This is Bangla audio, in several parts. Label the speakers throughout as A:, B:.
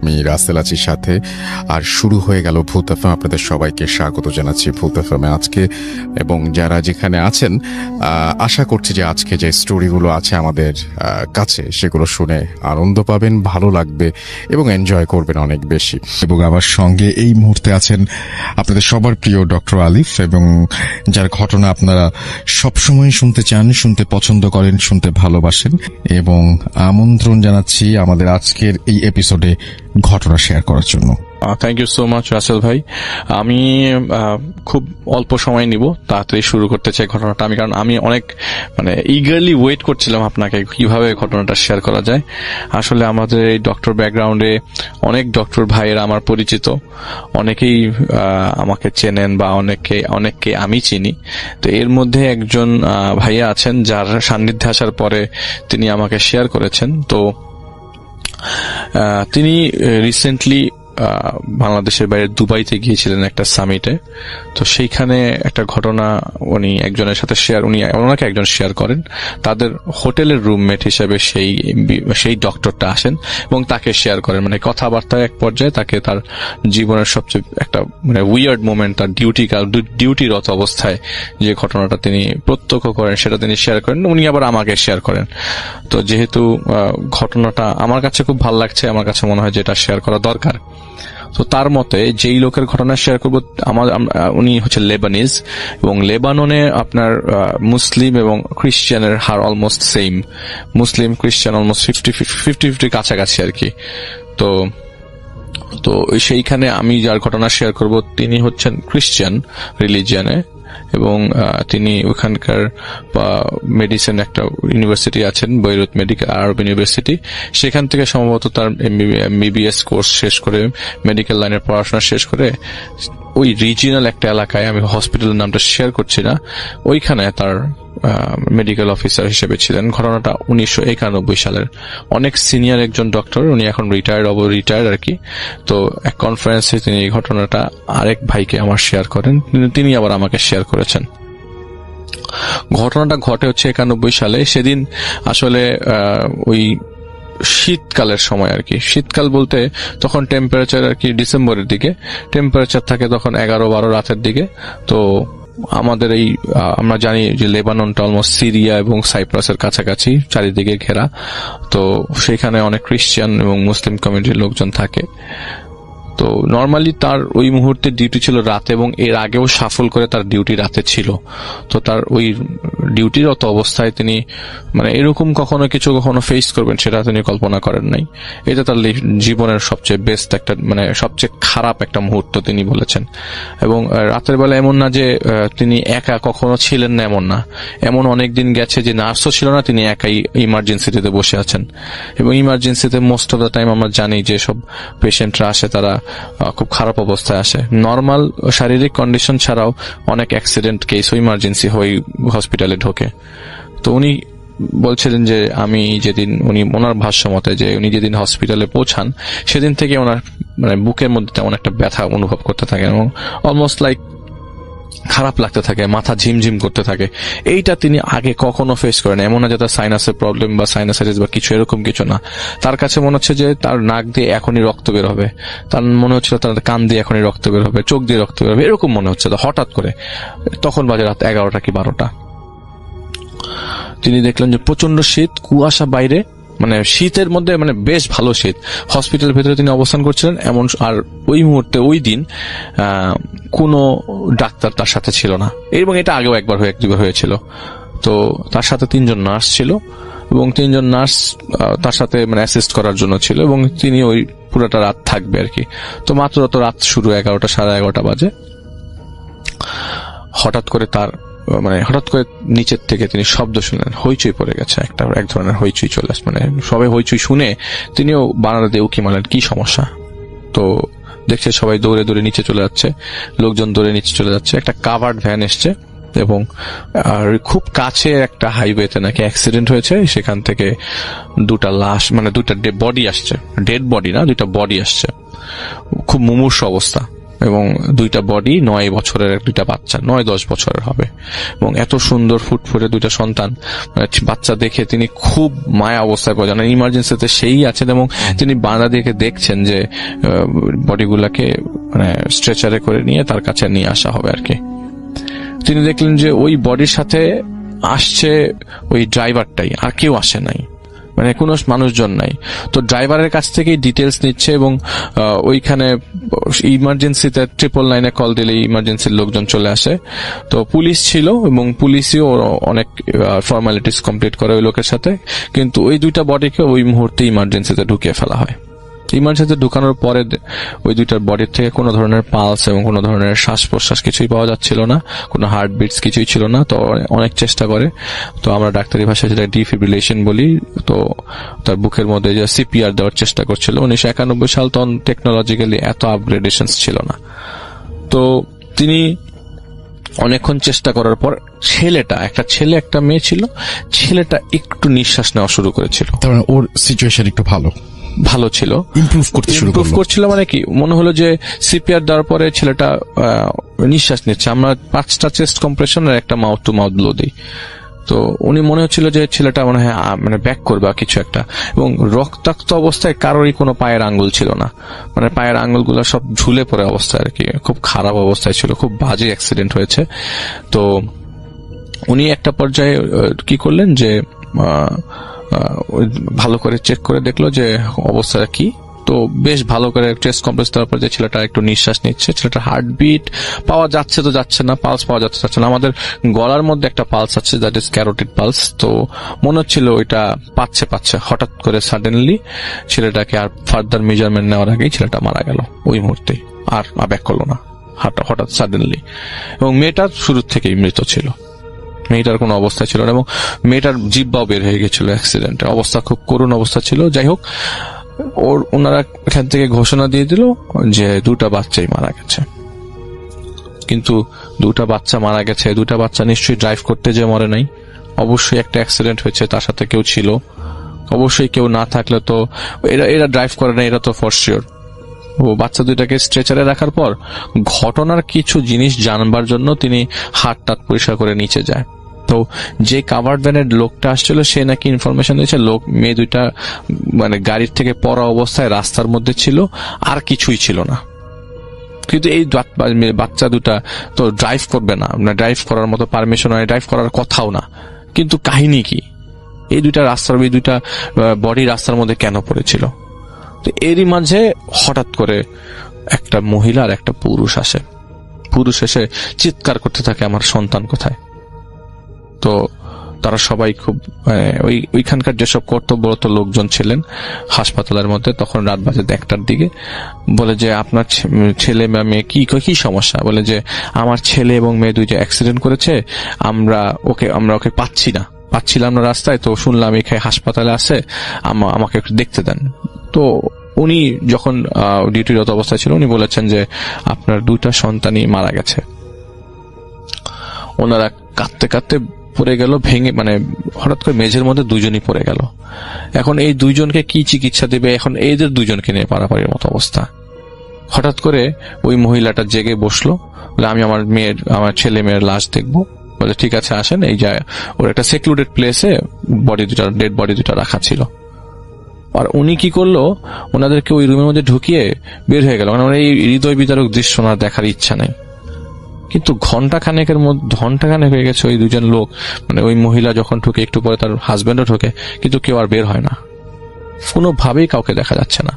A: আমি রাসেল আছি সাথে। আর শুরু হয়ে গেল ভূত এফএম। আপনাদের সবাইকে স্বাগত জানাচ্ছি ভূত এফএমে আজকে, এবং যারা যেখানে আছেন আশা করছি যে আজকে যে স্টোরিগুলো আছে আমাদের কাছে সেগুলো শুনে আনন্দ পাবেন, ভালো লাগবে এবং এনজয় করবেন অনেক বেশি। এবং আমার সঙ্গে এই মুহূর্তে আছেন আপনাদের সবার প্রিয় ডক্টর আলিফ, এবং যার ঘটনা আপনারা সবসময় শুনতে চান, শুনতে পছন্দ করেন, শুনতে ভালোবাসেন, এবং আমন্ত্রণ জানাচ্ছি আমাদের আজকের এই এপিসোডে ঘটনা শেয়ার করার জন্য।
B: Thank you so much Rasel ভাই। আমি খুব অল্প সময় নিব, তাড়াতাড়ি শুরু করতে চাই ঘটনাটা। কারণ আমি অনেক ইগারলি ওয়েট করছিলাম আপনাকে কিভাবে ঘটনাটা শেয়ার করা যায়। আসলে আমাদের এই ডক্টর ব্যাকগ্রাউন্ডে অনেক ডক্টর ভাইয়েরা আমার পরিচিত, অনেকেই আমাকে চেনেন বা অনেককে আমি চিনি। তো এর মধ্যে একজন ভাইয়া আছেন যার সান্নিধ্যে আসার পরে তিনি আমাকে শেয়ার করেছেন। তো তিনি রিসেন্টলি বাংলাদেশের বাইরে দুবাইতে গিয়েছিলেন একটা সামিটে। তো সেইখানে একটা ঘটনা উনি একজনের সাথে ওনাকে একজন শেয়ার করেন। তাদের হোটেলের রুমমেট হিসেবে সেই ডক্টরটা আসেন এবং তাকে শেয়ার করেন। কথাবার্তার এক পর্যায়ে তাকে তার জীবনের সবচেয়ে একটা উইয়ার্ড মোমেন্ট, তার ডিউটিরত অবস্থায় যে ঘটনাটা তিনি প্রত্যক্ষ করেন সেটা তিনি শেয়ার করেন। উনি আবার আমাকে শেয়ার করেন। তো যেহেতু ঘটনাটা আমার কাছে খুব ভালো লাগছে, আমার কাছে মনে হয় যে এটা শেয়ার করা দরকার। তো তার মতে যেই লোকের ঘটনা শেয়ার করবো উনি হচ্ছে লেবানিজ, এবং লেবাননে আপনার মুসলিম এবং খ্রিস্টানের হার অলমোস্ট সেম, মুসলিম খ্রিস্টান অলমোস্ট 50-50 কাছাকাছি আর কি। তো সেইখানে আমি যার ঘটনা শেয়ার করব তিনি হচ্ছেন খ্রিস্টান রিলিজিয়ানে, এবং তিনি ওখানকার মেডিসিন একটা ইউনিভার্সিটি আছেন, বৈরুত মেডিকেল আরব ইউনিভার্সিটি, সেখান থেকে সম্ভবত তার এমবিবিএস কোর্স শেষ করে, মেডিকেল লাইনের পড়াশোনা শেষ করে ওই রিজিনাল একটা এলাকায়, আমি হসপিটালের নামটা শেয়ার করছি না, ওইখানে তার মেডিকেল অফিসার হিসেবে ছিলেন। ঘটনাটা 1991 সালের। অনেক সিনিয়র একজন ডক্টর, উনি এখন রিটায়ার্ড আর কি। তো এক কনফারেন্সে তিনি এই ঘটনাটা আরেক ভাইকে আমার শেয়ার করেন, তিনি আবার আমাকে শেয়ার করেছেন। ঘটনাটা ঘটে হচ্ছে 91 সালে। সেদিন আসলে ওই শীতকালের সময় আর কি। শীতকাল বলতে তখন টেম্পারেচার আর কি ডিসেম্বরের দিকে টেম্পারেচার থাকে, তখন 11-12 রাতের দিকে। তো আমাদের আমরা জানি যে লেবাননটা অলমোস্ট সিরিয়া এবং সাইপ্রাসের কাছাকাছি, চারিদিকে ঘেরা। তো সেখানে অনেক খ্রিস্টান এবং মুসলিম কমিউনিটির লোকজন থাকে। তো নর্মালি তার ওই মুহূর্তে ডিউটি ছিল রাতে, এবং এর আগেও সাফল করে তার ডিউটি রাতে ছিল। তো তার ওই ডিউটিরত অবস্থায় তিনি এরকম কখনো ফেস করবেন সেটা তিনি কল্পনা করেন নাই। এটা তার জীবনের সবচেয়ে বেস্ট একটা সবচেয়ে খারাপ একটা মুহূর্ত তিনি বলেছেন। এবং রাতের বেলা এমন না যে তিনি একা কখনো ছিলেন না, এমন অনেক দিন গেছে যে নার্সও ছিল না, তিনি একাই ইমার্জেন্সিতে বসে আছেন। এবং ইমার্জেন্সিতে মোস্ট অফ দ্য টাইম আমরা জানি যে সব পেশেন্টরা আসে তারা খুব খারাপ অবস্থায় আসে। নর্মাল শারীরিক কন্ডিশন ছাড়াও অনেক অ্যাক্সিডেন্ট কেস হয়ে হসপিটালে ঢোকে। তো উনি বলছিলেন যে ওনার ভাষ্য মতে যে উনি যেদিন হসপিটালে পৌঁছান সেদিন থেকে ওনার বুকের মধ্যে তেমন একটা ব্যথা অনুভব করতে থাকেন, এবং অলমোস্ট লাইক খারাপ লাগতে থাকে, মাথা ঝিমঝিম করতে থাকে। এইটা তিনি আগে কখনো ফেস করেন। এমন না যে তার সাইনাসের প্রবলেম বা সাইনাসাইটিস বা কিছু, এরকম কিছু না। তার কাছে মনে হচ্ছে যে তার নাক দিয়ে এখনই রক্ত বের হবে, তার মনে হচ্ছিল তার কান দিয়ে এখনই রক্ত বের হবে, চোখ দিয়ে রক্ত বের হবে, এরকম মনে হচ্ছে। তো হঠাৎ করে তখন বাজে রাত 11টা কি 12টা, তিনি দেখলেন যে প্রচন্ড শীত, কুয়াশা বাইরে, শীতের মধ্যে বেশ ভালো শীত। হসপিটালের ভেতরে তিনি অবস্থান করছিলেন এমন। আর ওই মুহূর্তে ওই দিন কোনো ডাক্তার তার সাথে ছিল না, এবং এটা আগেও একবার হয়েছিল। তো তার সাথে 3জন নার্স ছিল, এবং 3জন নার্স তার সাথে অ্যাসিস্ট করার জন্য ছিল, এবং তিনি ওই পুরোটা রাত থাকবে আর কি। তো মাত্র রাত শুরু 11টা, 11:30 বাজে। হঠাৎ করে নিচের থেকে তিনি শব্দ শুনলেন, হইচই পড়ে গেছে, এক ধরনের হইচই চলে আসে। সবাই হইচই শুনে তিনিও বারান্দা দিয়ে উকি মারলেন কি সমস্যা। তো দেখছে সবাই দৌড়ে দৌড়ে নিচে চলে যাচ্ছে, লোকজন দৌড়ে নিচে চলে যাচ্ছে। একটা কাভার্ড ভ্যান এসছে, এবং খুব কাছে একটা হাইওয়েতে নাকি অ্যাক্সিডেন্ট হয়েছে। সেখান থেকে দুটা লাশ, দুটা বডি আসছে, ডেড বডি না, দুটা বডি আসছে, খুব মুমূর্ষু অবস্থা। এবং দুইটা বডি, 9 বছরের দুইটা বাচ্চা, 9-10 বছরের হবে, এবং এত সুন্দর ফুটফুটে দুইটা সন্তান। বাচ্চা দেখে তিনি খুব মায়া অবস্থায় পড়ে যান। ইমার্জেন্সিতে সেই আছেন এবং তিনি বারান্দা দিকে দেখছেন যে বডিগুলাকে মানে স্ট্রেচারে করে নিয়ে তার কাছে নিয়ে আসা হবে আর কি। তিনি দেখলেন যে ওই বডির সাথে আসছে ওই ড্রাইভারটাই, আর কেউ আসে নাই, মানে কোনো মানুষজন নাই। তো ড্রাইভারের কাছ থেকেই ডিটেলস নিচ্ছে এবং ওইখানে ইমার্জেন্সিতে 999 কল দিলেই ইমার্জেন্সির লোকজন চলে আসে। তো পুলিশ ছিল এবং পুলিশও অনেক ফর্মালিটিস কমপ্লিট করে ওই লোকের সাথে, কিন্তু ওই দুইটা বডিকে ওই মুহূর্তে ইমার্জেন্সিতে ঢুকিয়ে ফেলা হয়। ইমার্জেন্সিতে ঢুকানোর পরে ওই দুইটার বডির থেকে কোনো ধরনের পালস এবং কোনো ধরনের শ্বাস প্রশ্বাস কিছুই পাওয়া যাচ্ছিল না, কোনো হার্টবিটস কিছুই ছিল না। তো অনেক চেষ্টা করে, তো আমরা ডাক্তারি ভাষায় যেটা ডিফিব্রিলেশন বলি, তো তার বুকের মধ্যে যে সিপিআর দেওয়ার চেষ্টা করছিল। 1991 সাল তখন টেকনোলজিক্যালি এত আপগ্রেডেশন ছিল না। তো তিনি অনেকক্ষণ চেষ্টা করার পর একটা ছেলে একটা মেয়ে ছিল, ছেলেটা একটু নিঃশ্বাস নেওয়া শুরু করেছিল।
A: তার মানে ওর সিচুয়েশন একটু ভালো ছিল, ইমপ্রুভ করছিল।
B: মানে কি মনে হলো যে সিপিআর দেওয়ার পরে ছেলেটা নিঃশ্বাস নিচ্ছে। আমরা 5টা চেস্ট কম্প্রেশন আর একটা মাউথ টু মাউথ ব্লো দিই। তো উনি মনে হচ্ছিল যে ছেলেটা মনে হয় মানে ব্যাক করবে কিছু একটা, এবং রক্তাক্ত অবস্থায় কারোরই কোনো পায়ের আঙ্গুল ছিল না, মানে পায়ের আঙ্গুলগুলো সব ঝুলে পড়ে অবস্থায় আর কি, খুব খারাপ অবস্থায় ছিল, খুব বাজে অ্যাক্সিডেন্ট হয়েছে। তো উনি একটা পর্যায়ে কি করলেন যে ভালো করে চেক করে দেখলো যে অবস্থাটা কি। তো বেশ ভালো করে চেস্ট কম্প্রেস দেওয়ার পর যে ছেলেটা একটু নিঃশ্বাস নিচ্ছে, ছেলেটার হার্টবিট পাওয়া যাচ্ছে তো যাচ্ছে না, পালস পাওয়া যাচ্ছে না। আমাদের গলার মধ্যে একটা পালস আছে, দ্যাট ইজ ক্যারোটিড পালস। তো মনে হচ্ছিল ওইটা পাচ্ছে। হঠাৎ করে সাডেনলি ছেলেটাকে আর ফার্দার মেজারমেন্ট নেওয়ার আগেই ছেলেটা মারা গেল ওই মুহূর্তেই, আর ব্যাক করলো না, হঠাৎ সাডেনলি। এবং মেয়েটা শুরুর থেকেই মৃত ছিল, মেয়েটার কোনো অবস্থা ছিল না, এবং মেয়েটার জিহ্বাও বের হয়ে গেছিল অ্যাক্সিডেন্টে। অবস্থা খুব করুণ অবস্থা ছিল। যাই হোক, ওনারা এখান থেকে ঘোষণা দিয়ে দিল যে 2টা বাচ্চাই মারা গেছে। কিন্তু 2টা বাচ্চা মারা গেছে, 2টা বাচ্চা নিশ্চয়ই ড্রাইভ করতে যে মরে নাই, অবশ্যই একটা অ্যাক্সিডেন্ট হয়েছে, তার সাথে কেউ ছিল, অবশ্যই কেউ না থাকলে তো এরা ড্রাইভ করে না, এটা তো ফর শিওর। ও বাচ্চা দুইটাকে স্ট্রেচারে রাখার পর ঘটনার কিছু জিনিস জানবার জন্য তিনি হাত পরিষ্কার করে নিচে যায়। তো যে কাভার্ড ভ্যানের লোকটা আসছিল সে নাকি ইনফরমেশন দিয়েছে মেয়ে দুইটা মানে গাড়ির থেকে পড়া অবস্থায় রাস্তার মধ্যে ছিল, আর কিছুই ছিল না। কিন্তু এই বাচ্চা দুটা তো ড্রাইভ করবে না, ড্রাইভ করার মতো পারমিশন হয়, ড্রাইভ করার কথাও না। কিন্তু কাহিনী কি, এই দুইটা বডি রাস্তার মধ্যে কেন পড়েছিল? তো এরই মাঝে হঠাৎ করে একটা মহিলা আর একটা পুরুষ এসে চিৎকার করতে থাকে, আমার সন্তান কোথায়? তো তারা সবাই খুব ওইখানকার যেসব কর্তব্যরত লোকজন ছিলেন হাসপাতালের মধ্যে, তখন রাত বাজে 1টার দিকে, বলে যে আপনার ছেলে বা মেয়ে কি সমস্যা? বলে যে আমার ছেলে এবং মেয়ে দুইটা অ্যাক্সিডেন্ট করেছে, আমরা ওকে পাচ্ছিলাম না রাস্তায়, তো শুনলাম এখানে হাসপাতালে আছে, আমাকে একটু দেখতে দেন। তো উনি যখন ডিউটিরত অবস্থায় ছিল উনি বলেছেন যে আপনার 2টা সন্তানই মারা গেছে। ওনারা কাঁদতে পড়ে গেল, ভেঙে মানে হঠাৎ করে মেঝের মধ্যে 2জনই পড়ে গেল। এখন এই 2জনকে কি চিকিৎসা দেবে? এখন এদের 2জনকে নিয়ে পারাপারির মতো অবস্থা। হঠাৎ করে ওই মহিলাটা জেগে বসলো, বলে আমি আমার ছেলে মেয়ের লাশ দেখবো। বলে ঠিক আছে আসেন, এই যায় ওর একটা সেক্লুডেড প্লেসে ডেড বডি দুটা রাখা ছিল। আর উনি কি করলো, ওনাদেরকে ওই রুমের মধ্যে ঢুকিয়ে বের হয়ে গেল। মানে এই হৃদয় বিদারক দৃশ্য ওনার দেখার ইচ্ছা নেই। কিন্তু ঘন্টাখানেক হয়ে গেছে ওই 2জন লোক, মানে ওই মহিলা যখন ঢুকে, একটু পরে তার হাজবেন্ডও ঢোকে, কিন্তু কেউ আর বের হয় না, কোনোভাবেই কাউকে দেখা যাচ্ছে না।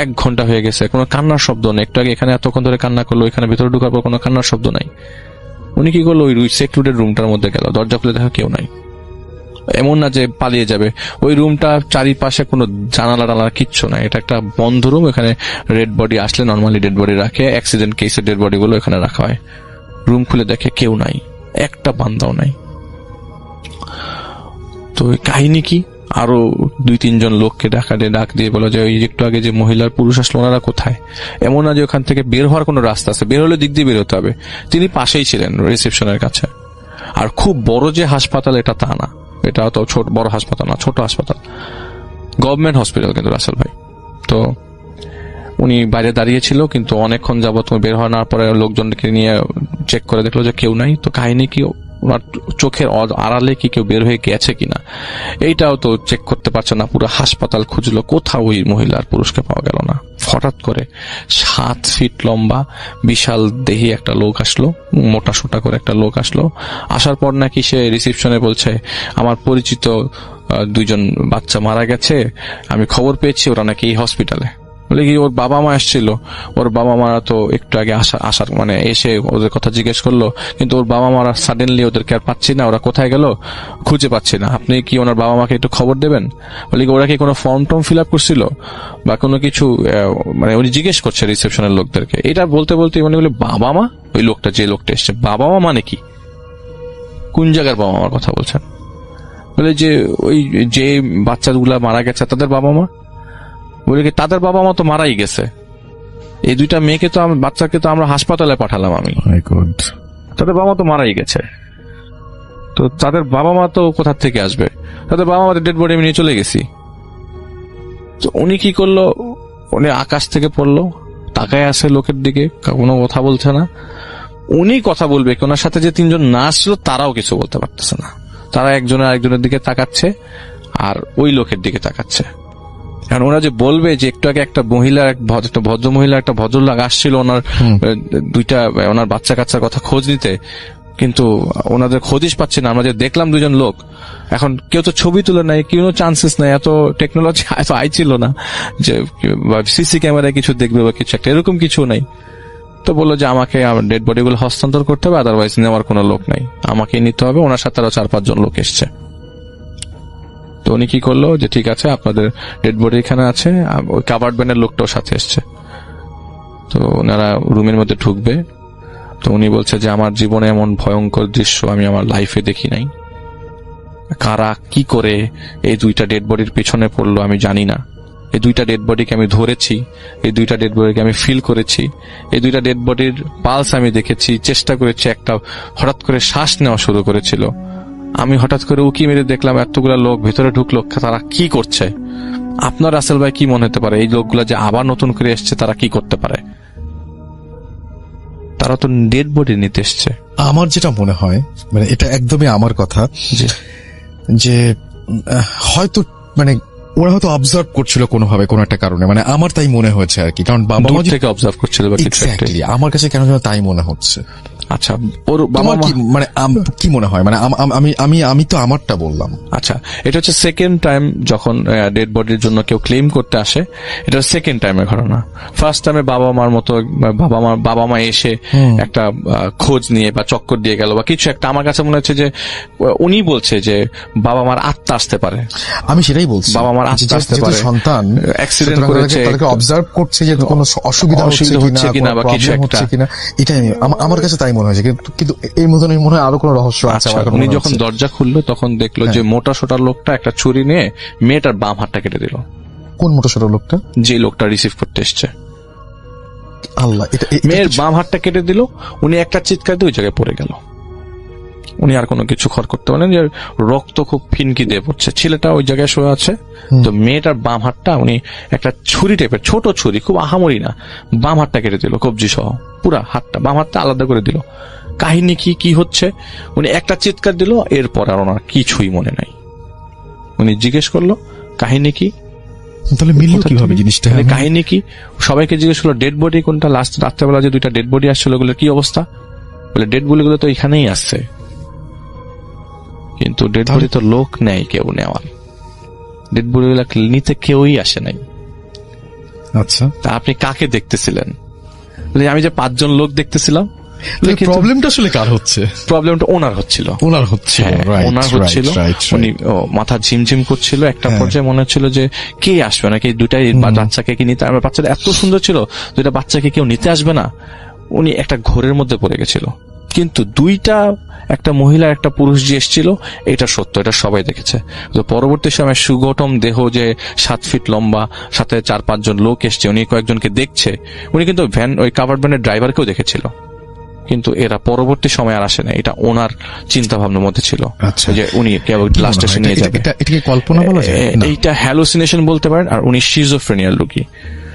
B: 1 ঘন্টা হয়ে গেছে, কোনো কান্নার শব্দ নেই। একটু আগে এখানে এতক্ষণ ধরে কান্না করলো, এখানে ভেতরে ঢোকার পর কোনো কান্নার শব্দ নাই। উনি কি করলো, ওই সেক্লুডেড রুমটার মধ্যে গেল, দরজা খুলে দেখা কেউ নাই। এমন না যে পালিয়ে যাবে, ওই রুমটা চারিপাশে কোনো জানালা কিচ্ছু নাই, এটা একটা বন্ধ রুম। এখানে ডেড বডি আসলে নর্মালি ডেড বডি রাখে, অ্যাক্সিডেন্ট কেসের ডেড বডি গুলো এখানে রাখা হয়। রুম খুলে দেখে কেউ নাই, একটা বান্দাও নাই। তো কাহিনী কি, আরো 2-3 জন লোককে ডাক দিয়ে বলো যে ওই একটু আগে যে মহিলার পুরুষ আসলো ওনারা কোথায়? এমন না যে ওখান থেকে বের হওয়ার কোনো রাস্তা আছে, বের হলে দিক দিয়ে বের হতে হবে। তিনি পাশেই ছিলেন রিসেপশনের কাছে। আর খুব বড় যে হাসপাতাল এটা তা না, এটা তো বড় হাসপাতাল না, ছোট হাসপাতাল, গভর্নমেন্ট হসপিটাল কিন্তু রাসেল ভাই। তো উনি বাইরে দাঁড়িয়ে ছিল, কিন্তু অনেকক্ষণ যাবত বের হওয়ার পরে লোকজনকে নিয়ে চেক করে দেখলো যে কেউ নাই। তো কাহিনী কি, ওনার চোখের আড়ালে কি কেউ বের হয়ে গেছে কিনা এইটাও তো চেক করতে পারছে না। পুরো হাসপাতাল খুঁজলো, কোথাও ওই মহিলার পুরুষকে পাওয়া গেল না। হঠাৎ করে 7 ফিট লম্বা বিশাল দেহি একটা লোক আসলো, মোটা সোটা করে একটা লোক আসলো। আসার পর নাকি সে রিসিপশনে বলছে, আমার পরিচিত 2জন বাচ্চা মারা গেছে, আমি খবর পেয়েছি ওরা নাকি এই হসপিটালে। বলে কি ওর বাবা মা এসেছিল, ওর বাবা মারা তো একটু আগে আসার মানে এসে ওদের কথা জিজ্ঞেস করলো, কিন্তু ওর বাবা মারা সাডেনলি ওদেরকে আর পাচ্ছি না, ওরা কোথায় গেল খুঁজে পাচ্ছি না, আপনি কি ওনার বাবা মাকে একটু খবর দেবেন? বলে কি ওরা কি কোনো ফর্ম টর্ম ফিল আপ করছিল বা কোনো কিছু, মানে উনি জিজ্ঞেস করছে রিসেপশনের লোকদেরকে। এটা বলতে বলতে উনি বলে বাবা মা, ওই লোকটা যে লোকটা এসছে, বাবা মা মানে কি, কোন জায়গার বাবা মার কথা বলছেন? বলে যে ওই যে বাচ্চাগুলা মারা গেছে তাদের বাবা মা। বলে কি তাদের বাবা মা তো মারাই গেছে, এই 2টা মেয়েকে তো বাচ্চাকে তো আমরা হাসপাতালে পাঠালাম আমি, তাদের বাবা মা তো মারাই গেছে, তো তাদের বাবা মা তো কোথা থেকে আসবে, তাদের বাবা মা ডেড বডি নিয়ে চলে গেছি। তো উনি কি করলো, উনি আকাশ থেকে পড়লো, তাকায় আসে লোকের দিকে, কোনো কথা বলছে না। উনি কথা বলবে, ওনার সাথে যে 3জন নার্স ছিল তারাও কিছু বলতে পারতেছে না, তারা একজনের আরেকজনের দিকে তাকাচ্ছে আর ওই লোকের দিকে তাকাচ্ছে। কারণ ওরা যে বলবে যে একটু আগে একটা মহিলা, একটা ভদ্র মহিলা, একটা ভদ্রলোক আসছিল ওনার 2টা ওনার বাচ্চা কাচ্চার কথা খোঁজ নিতে, কিন্তু ওনাদের খোঁজই পাচ্ছে না। আমরা যে দেখলাম 2জন লোক, এখন কেউ তো ছবি তুলে নাই, কোনো চান্সেস নাই, এত টেকনোলজি এত ছিল না যে সিসি ক্যামেরায় কিছু দেখবে বা কিছু একটা, এরকম কিছু নাই। তো বললো যে আমাকে আমার ডেড বডি গুলো হস্তান্তর করতে হবে, আদারওয়াইজ নেওয়ার কোনো লোক নাই, আমাকেই নিতে হবে। ওনার সাথে আরো 4-5 জন লোক এসছে। তো উনি কি করলো যে ঠিক আছে আপনাদের ডেড বডি এখানে আছে, ওই কাভার্ড ভ্যানের লোকটাও সাথে এসছে। তো ওনারা রুমের মধ্যে ঢুকবে, তো উনি বলছে যে আমার জীবনে এমন ভয়ঙ্কর দৃশ্য আমি আমার লাইফে দেখি নাই, কারা কি করে এই 2টা ডেড বডির পিছনে পড়লো আমি জানি না। এই 2টা ডেড বডিকে আমি ধরেছি, এই 2টা ডেড বডিকে আমি ফিল করেছি, এই 2টা ডেড বডির পালস আমি দেখেছি, চেষ্টা করেছি। একটা হঠাৎ করে শ্বাস নেওয়া শুরু করেছিল, আমি হঠাৎ করে উকি মেরে দেখলাম এতগুলা লোক ভেতরে ঢুকলো, তারা কি করছে? আপনার রাসেল ভাই কি মনে হতে পারে, এই লোকগুলা যে আবার নতুন করে এসছে তারা কি করতে পারে? তারা তো ডেড বডি নিতে এসছে।
C: আমার যেটা মনে হয়, মানে এটা একদমই আমার কথা, যে হয়তো মানে ওরা হয়তো অবজার্ভ করছিল কোনোভাবে, কোনো একটা কারণে, মানে আমার তাই মনে হয়েছে আর কি। কারণ বাবা মা
B: থেকে অবজার্ভ করছিল বা কিছু একটা,
C: আমার কাছে কেন যেন তাই মনে হচ্ছে।
B: আচ্ছা, ওর বাবা মা
C: মানে কি মনে হয়, মানে আমি তো আমারটা বললাম।
B: আচ্ছা, এটা হচ্ছে সেকেন্ড টাইম যখন ডেড বডির জন্য কেউ ক্লেম করতে আসে, এটা সেকেন্ড টাইমের ঘটনা। ফার্স্ট টাইমে বাবা মার মতো বাবা মা এসে একটা খোঁজ নিয়ে বা চক্কর দিয়ে গেল বা কিছু একটা, আমার কাছে মনে হচ্ছে যে উনি বলছে যে বাবা মার আত্মা আসতে পারে।
C: আমি সেটাই বলছি,
B: বাবা মার আত্মা আসতে পারে,
C: সন্তান
B: অ্যাক্সিডেন্ট করেছে,
C: তাদেরকে অবজার্ভ করছে যে কোনো অসুবিধা হচ্ছে কিনা বা কিছু একটা, এটাই আমার কাছে তাই মনে হয়েছে। কিন্তু এই মতন মনে হয় আরো কোনো রহস্য আছে।
B: উনি যখন দরজা খুললো তখন দেখলো যে মোটা সোটা লোকটা একটা ছুরি নিয়ে মেয়েটার বাম হাতটা কেটে দিল।
C: কোন মোটা সোটা লোকটা? যে
B: লোকটা রিসিভ করতে এসছে।
C: আল্লাহ,
B: মেয়ের বাম হাতটা কেটে দিল। উনি একটা চিৎকার দিয়ে ওই জায়গায় পড়ে গেল। উনি আর কোনো কিছু খড় করতে পারেন, যে রক্ত খুব ফিনকি দিয়ে পড়ছে। ছেলেটা ওই জায়গায় শুয়ে আছে, তো মেয়েটার বাম হাতটা উনি একটা ছুরি টাইপের, ছোট ছুরি, খুব আহামরি না, বাম হাতটা কেটে দিল, কবজি সহ পুরা হাতটা, বাম হাতটা আলাদা করে দিল। কাহিনী কি হচ্ছে, উনি একটা চিৎকার দিল, এরপর আর ওনার কিছুই মনে নাই। উনি জিজ্ঞেস করলো কাহিনী কি,
C: তাহলে মিললো কিভাবে জিনিসটা,
B: কাহিনী কি? সবাইকে জিজ্ঞেস করলো ডেড বডি কোনটা, লাস্ট রাত্রেবেলা যে 2টা ডেড বডি আসছিল ওগুলোর কি অবস্থা? বলে ডেড বডি গুলো তো এখানেই আসছে, কিন্তু ডেড বডি তো লোক নেই কেউ নেওয়ার, ডেড বডি গুলো নিতে কেউই আসে নাই।
C: আচ্ছা,
B: তা আপনি কাকে দেখতেছিলেন? আমি যে 5 জন লোক দেখতেছিলাম।
C: প্রবলেমটা আসলে কার হচ্ছে?
B: প্রবলেমটা ওনার হচ্ছিল। ওনার হচ্ছিল, উনি মাথা ঝিমঝিম করছিল। একটা পর্যায়ে মনে হচ্ছিল যে কে আসবে না, কে 2টাই বাচ্চাকে কি নিতে, আমার বাচ্চাটা এত সুন্দর ছিল, 2টা বাচ্চাকে কেউ নিতে আসবে না। উনি একটা ঘোরের মধ্যে পড়ে গেছিল। কিন্তু 2টা, একটা মহিলা একটা পুরুষ যে এসেছিল, এটা সত্য, এটা সবাই দেখেছে। তো পরবর্তী সময় সুগঠম দেহ, যে 7 ফিট লম্বা, সাথে 4-5 জন লোক এসছে, উনি কয়েকজনকে দেখছে। উনি কিন্তু ওই কাভার্ড ভ্যানের ড্রাইভারকেও দেখেছিল, কিন্তু এরা পরবর্তী সময় আর আসে না। এটা ওনার চিন্তা ভাবনার মধ্যে ছিল যে উনি লাস্ট এসে নিয়ে যাবে।
C: এটা কি কল্পনা বলা যায়?
B: এইটা হ্যালুসিনেশন বলতে পারেন। আর উনি শিজোফ্রেনিয়ার রোগী,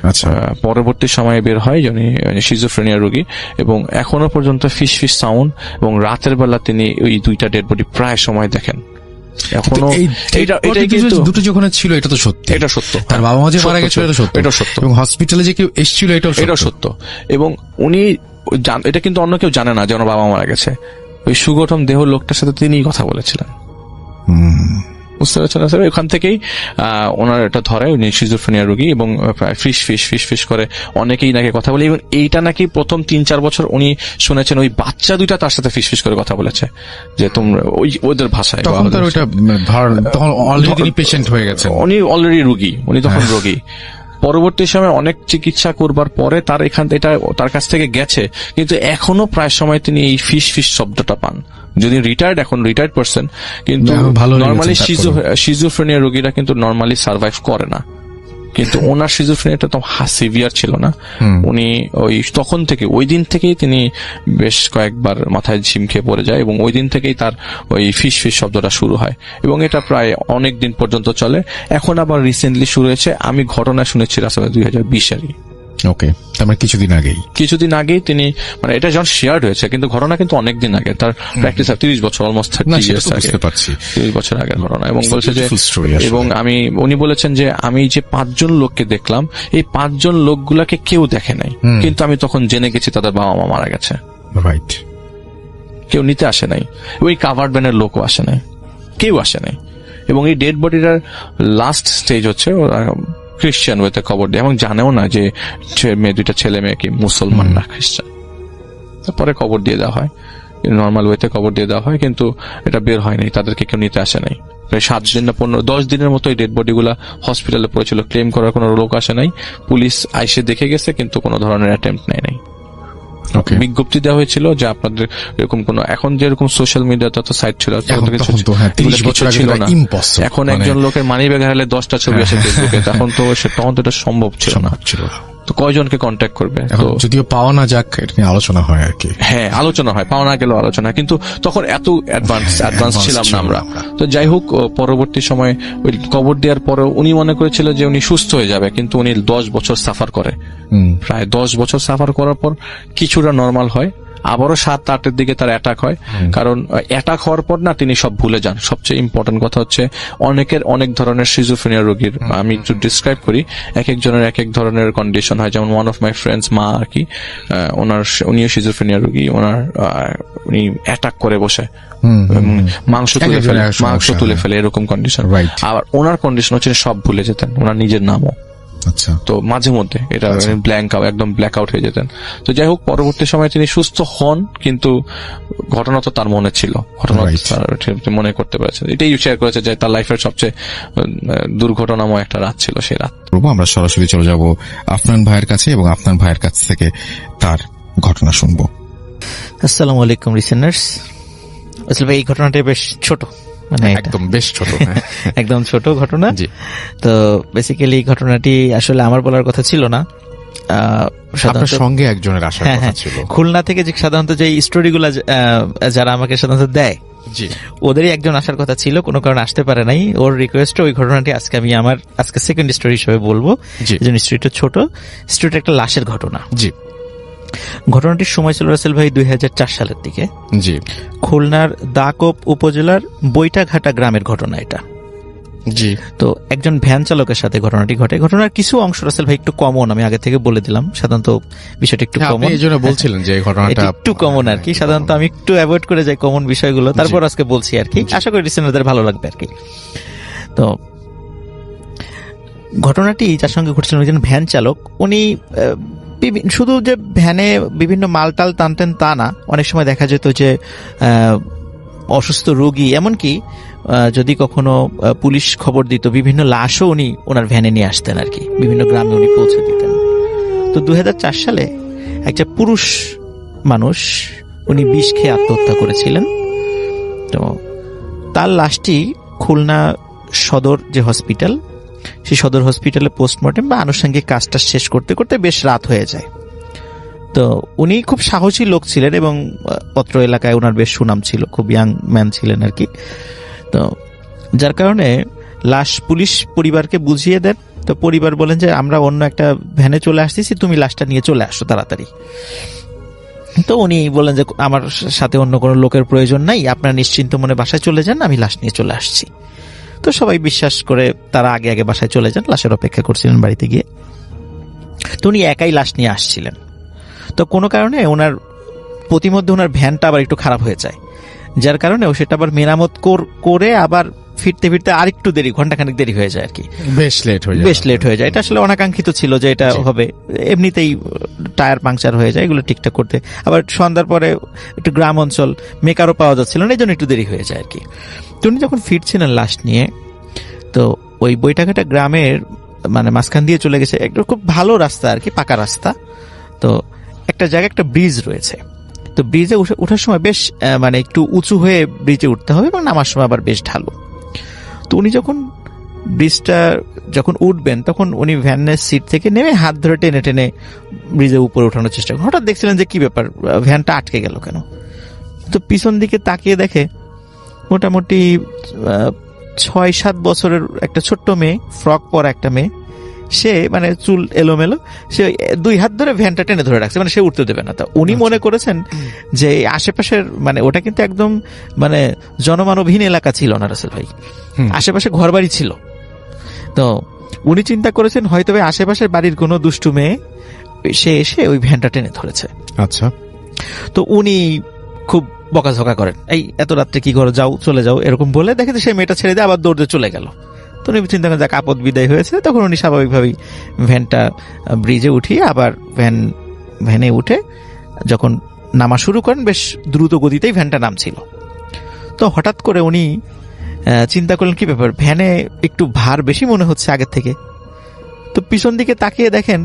C: আচ্ছা।
B: পরবর্তী সময়ে বের হয় যে উনি সিজোফ্রেনিয়া রোগী, এবং এখনো পর্যন্ত ফিস ফিস সাউন্ড, এবং রাতের বেলা তিনি ওই 2টা ডেড বডি প্রায় সময় দেখেন এখনো।
C: এটাই কিন্তু দুটো যখন ছিল এটা তো সত্যি,
B: এটা সত্য।
C: তার বাবা মা যে মারা গেছিল এটা সত্য,
B: এটা সত্য।
C: এবং হসপিটালে যে কেউ এসেছিল এটাও
B: সত্য। এবং উনি এটা কিন্তু অন্য কেউ জানে না যে ওনার বাবা মারা গেছে। ওই সুগঠন দেহ লোকটার সাথে তিনিই কথা বলেছিলেন, বুঝতে পারছেন স্যার? ওখান থেকেই ওনার এটা ধরে, উনি সিজোফ্রেনিয়া রোগী, এবং ফিস ফিস করে অনেকেই নাকি কথা বলে। এবং এইটা নাকি প্রথম 3-4 বছর উনি শুনেছেন ওই বাচ্চা 2টা তার সাথে ফিস ফিস করে কথা বলেছে, যে তোমরা ওদের ভাষায়।
C: তখন অলরেডি তিনি পেশেন্ট হয়ে গেছেন,
B: উনি অলরেডি রোগী, উনি তখন রোগী। পরবর্তী সময় অনেক চিকিৎসা করবার পরে তার কাছ থেকে গেছে, কিন্তু এখনো প্রায় সময় তিনি এই ফিস ফিস শব্দটা পান। যদি এখন রিটায়ার্ড পারসন, কিন্তু নর্মালি সিজোফ্রেনিয়া রোগীরা কিন্তু নর্মালি সার্ভাইভ করে না। কিন্তু ওনার সিজোফ্রেনিয়াটা তো সিভিয়ার ছিল না। উনি তখন থেকে ওই দিন থেকেই তিনি বেশ কয়েকবার মাথায় ঝিম খেয়ে পড়ে যায়, এবং ওই দিন থেকেই তার ওই ফিস ফিস শব্দটা শুরু হয়, এবং এটা প্রায় অনেক দিন পর্যন্ত চলে। এখন আবার রিসেন্টলি শুরু হয়েছে, আমি ঘটনা শুনেছি আসলে 2020-এরই।
C: ওকে, তার মানে কিছুদিন আগেই
B: তিনি, মানে এটা যখন শেয়ার হয়েছে, কিন্তু ঘটনা কিন্তু অনেকদিন আগে, তার প্র্যাকটিস 30 বছর, অলমোস্ট 30 ইয়ার্স আগে, 30 বছর আগের ঘটনা। এবং বলছে যে, এবং উনি বলেছেন যে আমি যে 5 জন লোককে দেখলাম, এই 5 জন লোকগুলাকে কেউ দেখে নাই, কিন্তু আমি তখন জেনে গেছি তাদের বাবা মা মারা গেছে।
C: রাইট।
B: কেউ নিতে আসে নাই, ওই কাভার্ড ভ্যানের লোকও আসে নাই, কেউ আসে নাই। এবং এই ডেড বডিটার লাস্ট স্টেজ হচ্ছে খ্রিস্টান ওয়েতে কবর দেয়, এবং জানেও না যে দুইটা ছেলে মেয়ে কি মুসলমান না খ্রিস্টান। তারপরে কবর দিয়ে দেওয়া হয়, নর্মাল ওয়েতে কবর দিয়ে দেওয়া হয়, কিন্তু এটা বের হয়নি, তাদেরকে কেউ নিতে আসে নাই। প্রায় 7 দিন না 10 দিনের মতো এই ডেড বডিগুলা হসপিটালে পড়েছিল, ক্লেম করার কোনো লোক আসে নাই। পুলিশ আইসে দেখে গেছে, কিন্তু কোনো ধরনের অ্যাটেম্প্ট নেয় নাই। বিজ্ঞপ্তি দেওয়া হয়েছিল যে আপনাদের এরকম কোন, এখন যেরকম সোশ্যাল মিডিয়া তত সাইট ছিল, ছিল না। এখন একজন লোকের মানি ব্যাগ হারালে 10টা ছবি আসে ফেসবুকে, তখন তো এটা সম্ভব ছিল না। তো কয়জনকে কন্ট্যাক্ট করবে?
C: যদিও পাওয়া না যাক, এটা নিয়ে আলোচনা হয় আর কি।
B: হ্যাঁ, আলোচনা হয়, পাওয়া না গেলেও আলোচনা, কিন্তু তখন এত অ্যাডভান্স ছিলাম না আমরা। তো যাই হোক, পরবর্তী সময়ে ওই কবর দেওয়ার পরেও উনি মনে করেছিল যে উনি সুস্থ হয়ে যাবে, কিন্তু উনি 10 বছর সাফার করে। প্রায় 10 বছর সাফার করার পর কিছুটা নর্মাল হয়, আবারও 7-8-এর দিকে তার অ্যাটাক হয়। কারণ অ্যাটাক হওয়ার পর না তিনি সব ভুলে যান। সবচেয়ে ইম্পর্টেন্ট কথা হচ্ছে, অনেক ধরনের সিজোফ্রেনিয়া রোগীর, আমি একটু ডিসক্রাইব করি, এক একজনের এক এক ধরনের কন্ডিশন হয়। যেমন ওয়ান অফ মাই ফ্রেন্ডস মা আর কি, উনিও সিজোফ্রেনিয়া রোগী, উনি অ্যাটাক করে বসে মাংস তুলে ফেলে, এরকম কন্ডিশন। আবার ওনার কন্ডিশন হচ্ছে সব ভুলে যেতেন, ওনার নিজের নামও।
C: আচ্ছা।
B: তো মাঝে মধ্যে এটা একদম ব্ল্যাক আউট হয়ে যেতেন। তো যাই হোক, পরবর্তী সময় তিনি সুস্থ হন, কিন্তু ঘটনা তো তার মনে ছিল, ঘটনা মনে করতে পেরেছেন। এটাই শেয়ার করেছে যে তার লাইফের সবচেয়ে দুর্ঘটনাময় একটা রাত ছিল সেই রাত।
C: আমরা সরাসরি চলে যাব আফনান ভাইয়ের কাছে, এবং আফনান ভাইয়ের কাছ থেকে তার ঘটনা শুনবো।
D: আসসালামু আলাইকুম লিসেনার্স। আসলে ভাই, এই ঘটনাটা বেশ ছোট, মানে
C: একদম বেশ ছোট,
D: একদম ছোট ঘটনা। তো বেসিক্যালি ঘটনাটি আসলে আমার বলার কথা ছিল না,
C: আপনার সঙ্গে একজনের আসার কথা ছিল
D: খুলনা থেকে। যে সাধারণত যে স্টোরিগুলো যারা আমাকে সাধারণত দেয়, ওদেরই একজন আসার কথা ছিল, কোনো কারণে আসতে পারে নাই। ওর রিকোয়েস্টে ওই ঘটনাটি আজকে আমি আজকে সেকেন্ড স্টোরি হিসেবে বলবো। স্টোরিটা ছোট, স্টোরিটা একটা লাশের ঘটনা। ঘটনাটির সময় ছিল রাসেল ভাই 2004 সালের দিকে। খুলনার দাকোপ উপজেলার বৈটাঘাটা গ্রামের ঘটনা এটা। তো একজন ভ্যান চালকের সাথে ঘটনাটি ঘটে। ঘটনার কিছু অংশ রাসেল ভাই একটু কমন, আমি আগে থেকে বলে দিলাম। সাধারণত বিষয়টা একটু কমন,
C: এই জন্য বলছিলেন যে ঘটনাটা
D: একটু কমন আর কি। সাধারণত আমি একটু অ্যাভয়েড করে যাই কমন বিষয়গুলো, তারপর আজকে বলছি আর কি। আশা করি লিসেনারদের ভালো লাগবে আর কি। তো ঘটনাটি যার সঙ্গে ঘটছিল, একজন ভ্যান চালক। উনি শুধু যে ভ্যানে বিভিন্ন মালটাল টানতেন তা না, অনেক সময় দেখা যেত যে অসুস্থ রোগী, এমনকি যদি কখনো পুলিশ খবর দিত, বিভিন্ন লাশও উনি ওনার ভ্যানে নিয়ে আসতেন আর কি, বিভিন্ন গ্রামে উনি পৌঁছে দিতেন। তো 2004 সালে একটা পুরুষ মানুষ, উনি বিষ খেয়ে আত্মহত্যা করেছিলেন। তো তার লাশটি খুলনা সদর যে হসপিটাল, সেই সদর হসপিটালে পোস্টমর্টেম বা আনুষঙ্গিক কাজটা শেষ করতে করতে বেশ রাত হয়ে যায়। তো উনি খুব সাহসী লোক ছিলেন, এবং অত্র এলাকায় ওনার বেশ সুনাম ছিল, খুব ইয়াং ম্যান ছিলেন আর কি। তো যার কারণে লাশ পুলিশ পরিবারকে বুঝিয়ে দেন তো পরিবার বলেন যে আমরা অন্য একটা ভ্যানে চলে আসতেছি, তুমি লাশটা নিয়ে চলে আসো তাড়াতাড়ি। তো উনি বললেন যে আমার সাথে অন্য কোনো লোকের প্রয়োজন নাই, আপনারা নিশ্চিন্ত মনে বাসায় চলে যান, আমি লাশ নিয়ে চলে আসছি। তো সবাই বিশ্বাস করে তারা আগে আগে বাসায় চলে যান, লাশের অপেক্ষা করছিলেন বাড়িতে গিয়ে। তো উনি একাই লাশ নিয়ে আসছিলেন। তো কোনো কারণে ওনার প্রতিমধ্যে ওনার ভ্যানটা আবার একটু খারাপ হয়ে যায়, যার কারণে ও সেটা আবার মেরামত করে আবার ফিরতে ফিরতে আরেকটু দেরি, ঘন্টাখানেক দেরি হয়ে যায় আর কি,
A: বেশ লেট হয়ে যায়।
D: এটা আসলে অনাকাঙ্ক্ষিত ছিল যে এটা হবে, এমনিতেই টায়ার পাংচার হয়ে যায়, এগুলো ঠিকঠাক করতে। আবার সন্ধ্যার পরে একটু গ্রাম অঞ্চল, মেকারও পাওয়া যাচ্ছিল না, এই জন্য একটু দেরি হয়ে যায় আর কি। তো উনি যখন ফিরছিলেন লাশ নিয়ে, তো ওই বৈটাঘাটা গ্রামের মানে মাঝখান দিয়ে চলে গেছে, একটা খুব ভালো রাস্তা আর কি, পাকা রাস্তা। তো একটা জায়গায় একটা ব্রিজ রয়েছে, তো ব্রিজে ওঠার সময় বেশ মানে একটু উঁচু হয়ে ব্রিজে উঠতে হবে এবং নামার সময় আবার বেশ ঢালু। তো উনি যখন ব্রিজটা যখন উঠবেন, তখন উনি ভ্যানের সিট থেকে নেমে হাত ধরে টেনে টেনে ব্রিজের উপরে ওঠানোর চেষ্টা করেন। হঠাৎ দেখছিলেন যে কি ব্যাপার, ভ্যানটা আটকে গেল কেন। তো পিছন দিকে তাকিয়ে দেখে মোটামুটি 6-7 বছরের একটা ছোট্ট মেয়ে, ফ্রক পরা একটা মেয়ে, সে মানে চুল এলোমেলো, সে 2 হাত ধরে ভ্যানটা টেনে ধরে রাখছে, মানে সে উঠতে দেবে না। তো উনি মনে করেছেন যে আশেপাশের মানে ওটা কিন্তু একদম মানে জনমানবহীন এলাকা ছিল না রাসেল ভাই, আশেপাশে ঘরবাড়ি ছিল। তো উনি চিন্তা করেছেন হয়তো আশেপাশের বাড়ির কোনো দুষ্টু মেয়ে সে এসে ওই ভ্যানটা টেনে ধরেছে।
A: আচ্ছা।
D: তো উনি খুব বকাঝকা করেন, এই এত রাত্রে কি করো, যাও চলে যাও, এরকম বলে দেখে যে সেই মেয়েটা ছেড়ে দিয়ে আবার দৌড়ে চলে গেল। তো উনি চিন্তা করেন যাক আপদ বিদায় হয়েছে। তখন উনি স্বাভাবিকভাবেই ভ্যানটা ব্রিজে উঠিয়ে আবার ভ্যানে উঠে যখন নামা শুরু করেন, বেশ দ্রুত গতিতেই ভ্যানটা নামছিল। তো হঠাৎ করে উনি চিন্তা করলেন কি ব্যাপার, ভ্যানে একটু ভার বেশি মনে হচ্ছে আগের থেকে। তো পিছন দিকে তাকিয়ে দেখেন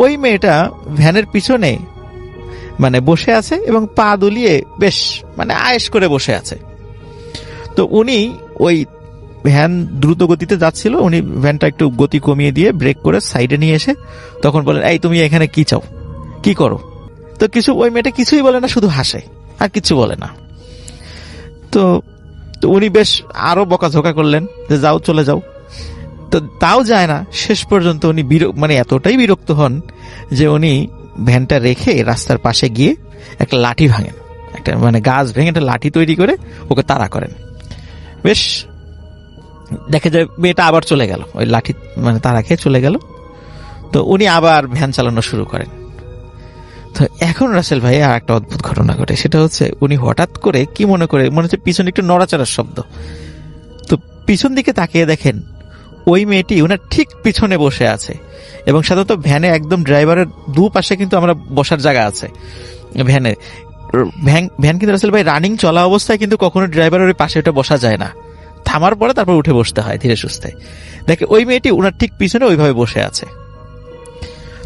D: ওই মেয়েটা ভ্যানের পিছনে মানে বসে আছে এবং পা দুলিয়ে বেশ মানে আয়েশ করে বসে আছে। তো উনি ওই ভ্যান দ্রুত গতিতে যাচ্ছিল, উনি ভ্যানটা একটু গতি কমিয়ে দিয়ে ব্রেক করে সাইডে নিয়ে এসে তখন বলেন, এই তুমি এখানে কি চাও, কি করো? তো ওই মেয়েটা কিছুই বলে না, শুধু হাসে আর কিছু বলে না। তো উনি বেশ আরো বকাঝকা করলেন যে যাও চলে যাও। তো তাও যায় না। শেষ পর্যন্ত উনি মানে এতটাই বিরক্ত হন যে উনি ভ্যানটা রেখে রাস্তার পাশে গিয়ে একটা লাঠি ভাঙেন, একটা মানে গাছ ভেঙে একটা লাঠি তৈরি করে ওকে তাড়া করেন। বেশ দেখে যায় মেয়েটা আবার চলে গেল, ওই লাঠি মানে তাড়া খেয়ে চলে গেল। তো উনি আবার ভ্যান চালানো শুরু করেন। তো এখন রাসেল ভাই আর একটা অদ্ভুত ঘটনা ঘটে, সেটা হচ্ছে উনি হঠাৎ করে কি মনে হচ্ছে পিছনে একটু নড়াচড়ার শব্দ। তো পিছন দিকে তাকিয়ে দেখেন ওই মেয়েটি ওনার ঠিক পিছনে বসে আছে, এবং সাধারণত ভ্যানে একদম ড্রাইভারের দুপাশে কিন্তু আমরা বসার জায়গা আছে ভ্যানে। ভ্যান কিন্তু রাসেল ভাই রানিং চলা অবস্থায় কিন্তু কখনো ড্রাইভারের ওই পাশে ওটা বসা যায় না, থামার পরে তারপর উঠে বসতে হয় ধীরে সুস্থে। দেখে ওই মেয়েটি ওনার ঠিক পিছনে ওইভাবে বসে আছে।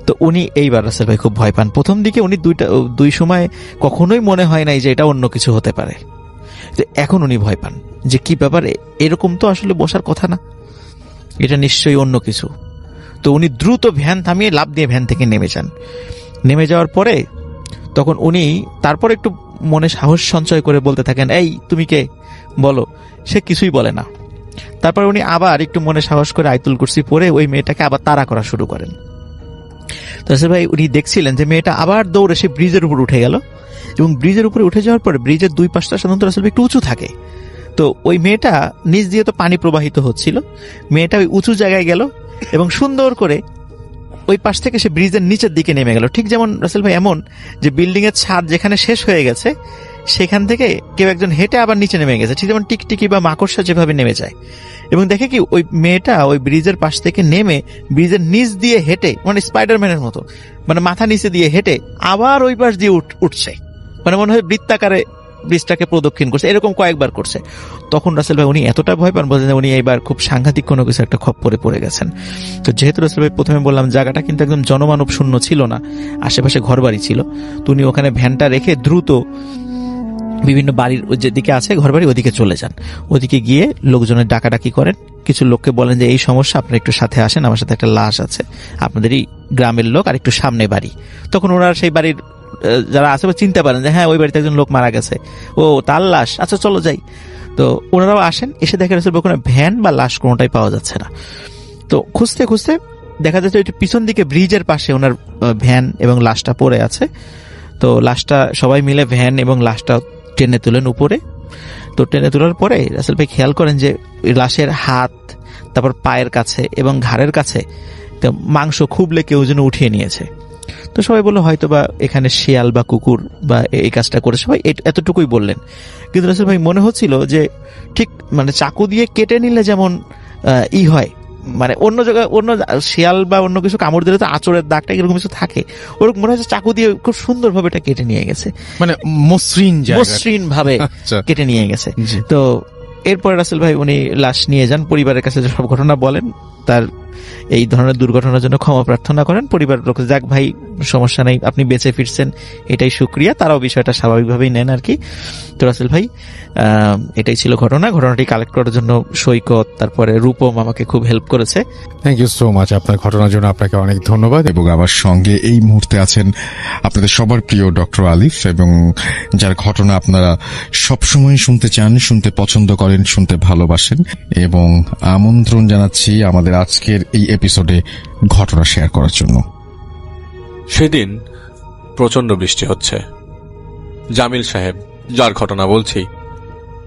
D: তো উনি এইবার রাসেল ভাই খুব ভয় পান। প্রথম দিকে উনি দুই সময় কখনোই মনে হয় নাই যে এটা অন্য কিছু হতে পারে। এখন উনি ভয় পান যে কি ব্যাপার, এরকম তো আসলে বসার কথা না, এটা নিশ্চয়ই অন্য কিছু। তো উনি দ্রুত ভ্যান থামিয়ে লাফ দিয়ে ভ্যান থেকে নেমে যান। নেমে যাওয়ার পরে তখন উনি তারপর একটু মনে সাহস সঞ্চয় করে বলতে থাকেন, এই তুমি কে, বলো। সে কিছুই বলে না। তারপর উনি আবার একটু মনে সাহস করে আয়াতুল কুরসি পড়ে ওই মেয়েটাকে আবার তাড়া করা শুরু করেন। তো রাসেল ভাই উনি দেখছিলেন যে মেয়েটা আবার দৌড়ে সে ব্রিজের উপর উঠে গেল, এবং ব্রিজের উপরে উঠে যাওয়ার পরে ব্রিজের দুই পাশটা সাধারণত রাসেল ভাই একটু উঁচু থাকে। তো ওই মেয়েটা নিচ দিয়ে তো পানি প্রবাহিত হচ্ছিল, মেয়েটা ওই উঁচু জায়গায় গেল এবং সুন্দর করে ওই পাশ থেকে সে ব্রিজের নিচের দিকে নেমে গেল। ঠিক যেমন রাসেল ভাই এমন যে বিল্ডিং এর ছাদ যেখানে শেষ হয়ে গেছে সেখান থেকে কেউ একজন হেঁটে আবার নিচে নেমে গেছে, ঠিক যেমন টিকটিকি বা মাকড়সা যেভাবে নেমে যায়। এবং দেখে কি ওই মেয়েটা ওই ব্রিজের পাশ থেকে নেমে ব্রিজের নিচ দিয়ে হেঁটে মানে স্পাইডারম্যানের মতো মানে মাথা নিচে দিয়ে হেঁটে আবার ওই পাশ দিয়ে উঠছে, মানে মনে হয় বৃত্তাকারে ব্রিজটাকে প্রদক্ষিণ করছে, এরকম কয়েকবার করছে। তখন রাসেল ভাই উনি এতটা ভয় পান, বলছেন উনি এইবার খুব সাংঘাতিক কোনো কিছু একটা খপ্পরে পড়ে গেছেন। তো যেহেতু রাসেল ভাই প্রথমে বললাম জায়গাটা কিন্তু একদম জনমানব শূন্য ছিল না, আশেপাশে ঘরবাড়ি ছিল, তো উনি ওখানে ভ্যানটা রেখে দ্রুত বিভিন্ন বাড়ির যেদিকে আছে ঘরবাড়ি ওদিকে চলে যান। ওদিকে গিয়ে লোকজনের ডাকাডাকি করেন, কিছু লোককে বলেন যে এই সমস্যা, আপনারা একটু সাথে আসেন, আমার সাথে একটা লাশ আছে, আপনাদেরই গ্রামের লোক, আর একটু সামনে বাড়ি। তখন ওনারা সেই বাড়ির যারা আছে চিনতে পারেন যে হ্যাঁ ওই বাড়িতে একজন লোক মারা গেছে, ও তার লাশ, আচ্ছা চলো যাই। তো ওনারাও আসেন, এসে দেখে রাসেল ভাই কোনো ভ্যান বা লাশ কোনোটাই পাওয়া যাচ্ছে না। তো খুঁজতে খুঁজতে দেখা যাচ্ছে ওই পিছন দিকে ব্রিজের পাশে ওনার ভ্যান এবং লাশটা পড়ে আছে। তো লাশটা সবাই মিলে ভ্যান এবং লাশটা টেনে তুলেন উপরে। তো টেনে তোলার পরে রাসেল ভাই খেয়াল করেন যে লাশের হাত, তারপর পায়ের কাছে এবং ঘাড়ের কাছে তো মাংস খুবলে কেউ যেন উঠিয়ে নিয়েছে। তো সবাই বললো হয়তো বা এখানে শিয়াল বা কুকুর বা এই কাজটা করে, সবাই এতটুকুই বললেন। কিন্তু রাসেল ভাই মনে হচ্ছিল যে ঠিক মানে চাকু দিয়ে কেটে নিলে যেমন হয়, মানে অন্য জায়গায় অন্য শিয়াল বা অন্য কিছু কামড় দিলে তো আঁচড়ের দাগটা এরকম কিছু থাকে, ওরকম মনে হচ্ছে চাকু দিয়ে খুব সুন্দরভাবে এটা কেটে নিয়ে গেছে,
A: মানে
D: মসৃণ ভাবে কেটে নিয়ে গেছে। তো এরপরে রাসেল ভাই উনি লাশ নিয়ে যান, পরিবারের কাছে সব ঘটনা বলেন, তার এই ধরনের দুর্ঘটনার জন্য ক্ষমা প্রার্থনা করেন। পরিবারের লোক যাক ভাই সমস্যা নেই, আপনি বেঁচে ফিরছেন, এটাই শুকরিয়া, তারাও বিষয়টা স্বাভাবিকভাবেই নেন আর কি। তো রাসেল ভাই এটাই ছিল ঘটনাটি কালেক্ট করার জন্য সৈকত তারপরে রূপম আমাকে খুব হেল্প করেছে।
A: থ্যাংক ইউ সো মাচ, আপনার ঘটনার জন্য আপনাকে অনেক ধন্যবাদ। এবং আমার সঙ্গে এই মুহূর্তে আছেন আপনাদের সবার প্রিয় ডক্টর আলিফ, এবং যার ঘটনা আপনারা সবসময় শুনতে চান, শুনতে পছন্দ করেন, শুনতে ভালোবাসেন, এবং আমন্ত্রণ জানাচ্ছি আমাদের আজকের এই এপিসোডে ঘটনা শেয়ার করার জন্য।
B: সেদিন প্রচন্ড বৃষ্টি হচ্ছে। জামিল সাহেব, যার ঘটনা বলছি,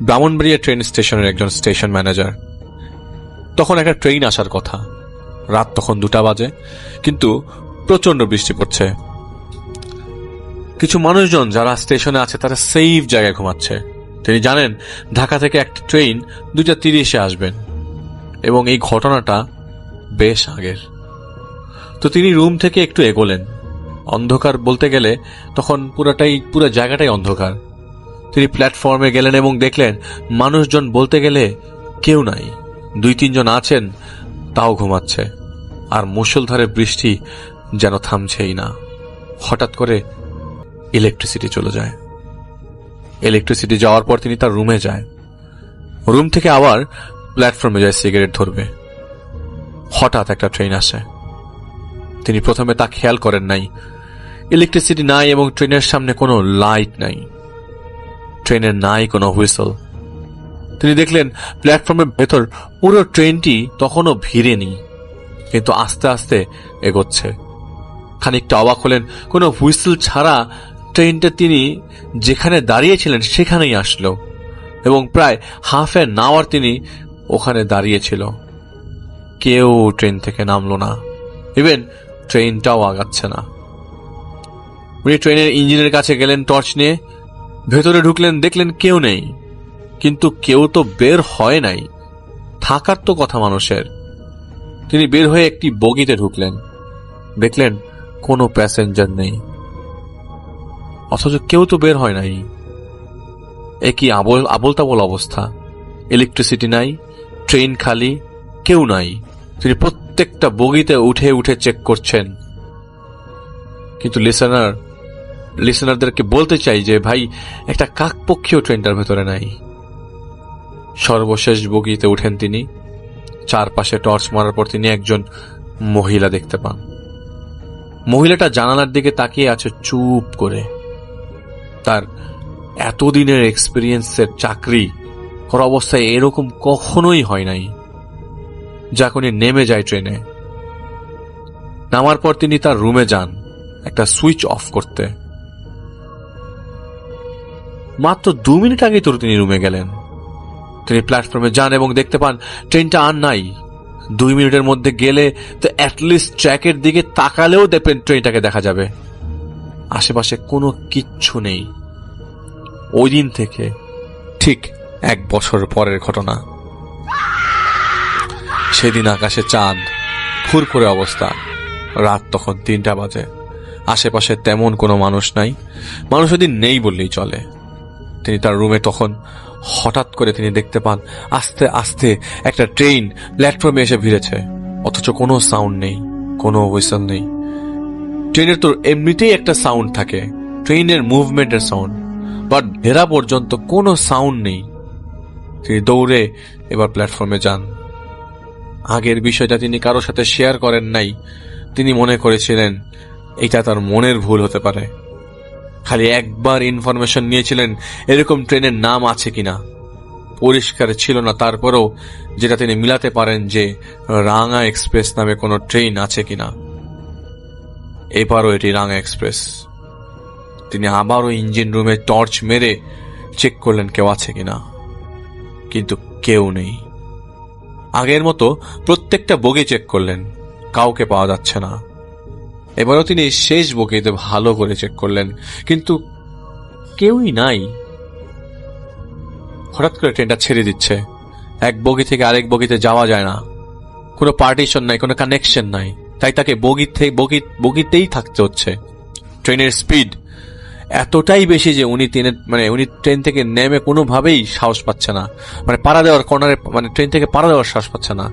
B: ব্রাহ্মণবাড়িয়া ট্রেন স্টেশনের একজন স্টেশন ম্যানেজার। তখন একটা ট্রেন আসার কথা, রাত তখন 2টা বাজে, কিন্তু প্রচন্ড বৃষ্টি পড়ছে। কিছু মানুষজন যারা স্টেশনে আছে তারা সেফ জায়গায় ঘুমাচ্ছে। তিনি জানেন ঢাকা থেকে একটা ট্রেন 2:30 আসবেন, এবং এই ঘটনাটা বেশ আগের। তো তিনি রুম থেকে একটু এগোলেন। অন্ধকার বলতে গেলে তখন পুরো জায়গাটাই অন্ধকার। তিনি প্ল্যাটফর্মে গেলেন এবং দেখলেন মানুষজন বলতে গেলে কেউ নাই, 2-3 জন আছেন, তাও ঘুমাচ্ছে। আর মুষলধারে বৃষ্টি যেন থামছেই না। হঠাৎ করে ইলেকট্রিসিটি চলে যায়। ইলেকট্রিসিটি যাওয়ার পর তিনি তার রুমে যায়। রুম থেকে আবার প্ল্যাটফর্মে যায় সিগারেট ধরবে। হঠাৎ একটা ট্রেন আসে। তিনি প্রথমে তা খেয়াল করেন নাই। ইলেকট্রিসিটি নাই এবং ট্রেনের সামনে কোনো লাইট নাই, ট্রেনের নাই কোনো হুইসল। তিনি দেখলেন প্ল্যাটফর্মের ভেতর পুরো ট্রেনটি তখনও ভিড়েনি, কিন্তু আস্তে আস্তে এগোচ্ছে। খানিকটা অবাক হলেন, কোনো হুইসল ছাড়া ট্রেনটা তিনি যেখানে দাঁড়িয়েছিলেন সেখানেই আসলো, এবং প্রায় হাফ অ্যান আওয়ার তিনি ওখানে দাঁড়িয়েছিল। কেউ ট্রেন থেকে নামলো না, ইভেন ট্রেনটাও আগাচ্ছে না। উনি ট্রেনের ইঞ্জিনের কাছে গেলেন টর্চ নিয়ে, ভেতরে ঢুকলেন, দেখলেন কেউ নেই। কিন্তু কেউ তো বের হয় নাই, থাকার তো কথা মানুষের। তিনি বের হয়ে একটি বগিতে ঢুকলেন, দেখলেন কোনো প্যাসেঞ্জার নেই, অথচ কেউ তো বের হয় নাই। একই আবল তাবল অবস্থা, ইলেকট্রিসিটি নাই, ট্রেন খালি, কেউ নাই। তিনি প্রত্যেকটা বগিতে উঠে উঠে চেক করছেন। কিন্তু লিসেনারদেরকে বলতে চাই যে ভাই, একটা কাকপক্ষীয় ট্রেনটার ভেতরে নাই। সর্বশেষ বগিতে উঠেন তিনি। চারপাশে টর্চ মারার পর তিনি একজন মহিলা দেখতে পান। মহিলাটা জানালার দিকে তাকিয়ে আছে চুপ করে। তার এতদিনের এক্সপিরিয়েন্সের চাকরি করা অবস্থায় এরকম কখনোই হয় নাই। যখনই নেমে যায় ট্রেনে, নামার পর তিনি তার রুমে যান একটা সুইচ অফ করতে। মাত্র 2 মিনিট আগেই তো তিনি রুমে গেলেন। তিনি প্ল্যাটফর্মে যান এবং দেখতে পান ট্রেনটা আর নাই। 2 মিনিটের মধ্যে গেলে তো অ্যাটলিস্ট ট্র্যাকের দিকে তাকালেও দেখবেন ট্রেনটাকে দেখা যাবে। আশেপাশে কোনো কিচ্ছু নেই। ওই দিন থেকে ঠিক 1 বছর পরের ঘটনা। সেদিন আকাশে চাঁদ, ফুরফুরে অবস্থা। রাত তখন 3টা বাজে। আশেপাশে তেমন কোনো মানুষ নাই, মানুষ ওদিন নেই বললেই চলে। তিনি তার রুমে তখন হঠাৎ করে তিনি দেখতে পান আস্তে আস্তে একটা ট্রেন প্ল্যাটফর্মে এসে ভিড়েছে, অথচ কোনো সাউন্ড নেই, কোনো হুইসেল নেই। ট্রেনের তো এমনিতেই একটা সাউন্ড থাকে, ট্রেনের মুভমেন্টের সাউন্ড, বাট ভেড়া পর্যন্ত কোনো সাউন্ড নেই। তিনি দৌড়ে এবার প্ল্যাটফর্মে যান। আগের বিষয়টা তিনি কারোর সাথে শেয়ার করেন নাই। তিনি মনে করেছিলেন এটা তার মনের ভুল হতে পারে। খালি একবার ইনফরমেশন নিয়েছিলেন এরকম ট্রেনের নাম আছে কিনা। পরিষ্কার ছিল না, তারপরেও যেটা তিনি মিলাতে পারেন যে রাঙা এক্সপ্রেস নামে কোনো ট্রেন আছে কিনা। এবারও এটি রাঙা এক্সপ্রেস। তিনি আবারও ইঞ্জিন রুমে টর্চ মেরে চেক করলেন কেউ আছে কিনা, কিন্তু কেউ নেই। আগের মতো প্রত্যেকটা বগি চেক করলেন, কাউকে পাওয়া যাচ্ছে না। এবারও তিনি শেষ বগিতে ভালো করে চেক করলেন, কিন্তু কেউই নাই। হঠাৎ করে ট্রেনটা ছেড়ে দিচ্ছে। এক বগি থেকে আরেক বগিতে যাওয়া যায় না, কোনো পার্টিশন নাই, কোনো কানেকশন নাই, তাই তাকে বগিতেই থাকতে হচ্ছে। ট্রেনের স্পিড এতটাই বেশি যে উনি ট্রেন থেকে নেমে কোনোভাবেই সাহস পাচ্ছে না, পাড়া দেওয়ার কর্নারে, ট্রেন থেকে পাড়া দেওয়ার সাহস পাচ্ছে না।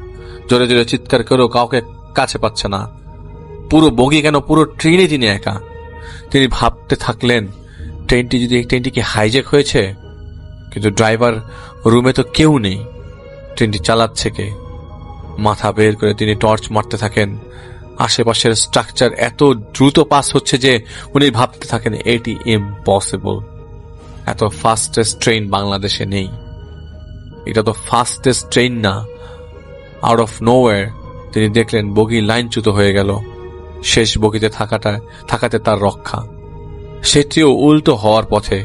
B: জোরে জোরে চিৎকার করেও কাউকে কাছে পাচ্ছে না। পুরো বগি কেন, পুরো ট্রেনে তিনি একা। তিনি ভাবতে থাকলেন ট্রেনটি কি হাইজ্যাক হয়েছে? কিন্তু ড্রাইভার রুমে তো কেউ নেই, ট্রেনটি চালাচ্ছে কে? মাথা বের করে তিনি টর্চ মারতে থাকেন। আশেপাশের স্ট্রাকচার এত দ্রুত পাস হচ্ছে যে উনি ভাবতে থাকেন এটি ইম্পসিবল। এত ফাস্টেস্ট ট্রেন বাংলাদেশে নেই, এটা তো ফাস্টেস্ট ট্রেন না। আউট অফ নোওয়্যার তিনি দেখলেন বগি লাইনচ্যুত হয়ে গেল। শেষ বগিতে থাকাতে তার রক্ষা। সেটিও উল্টো হওয়ার পথে।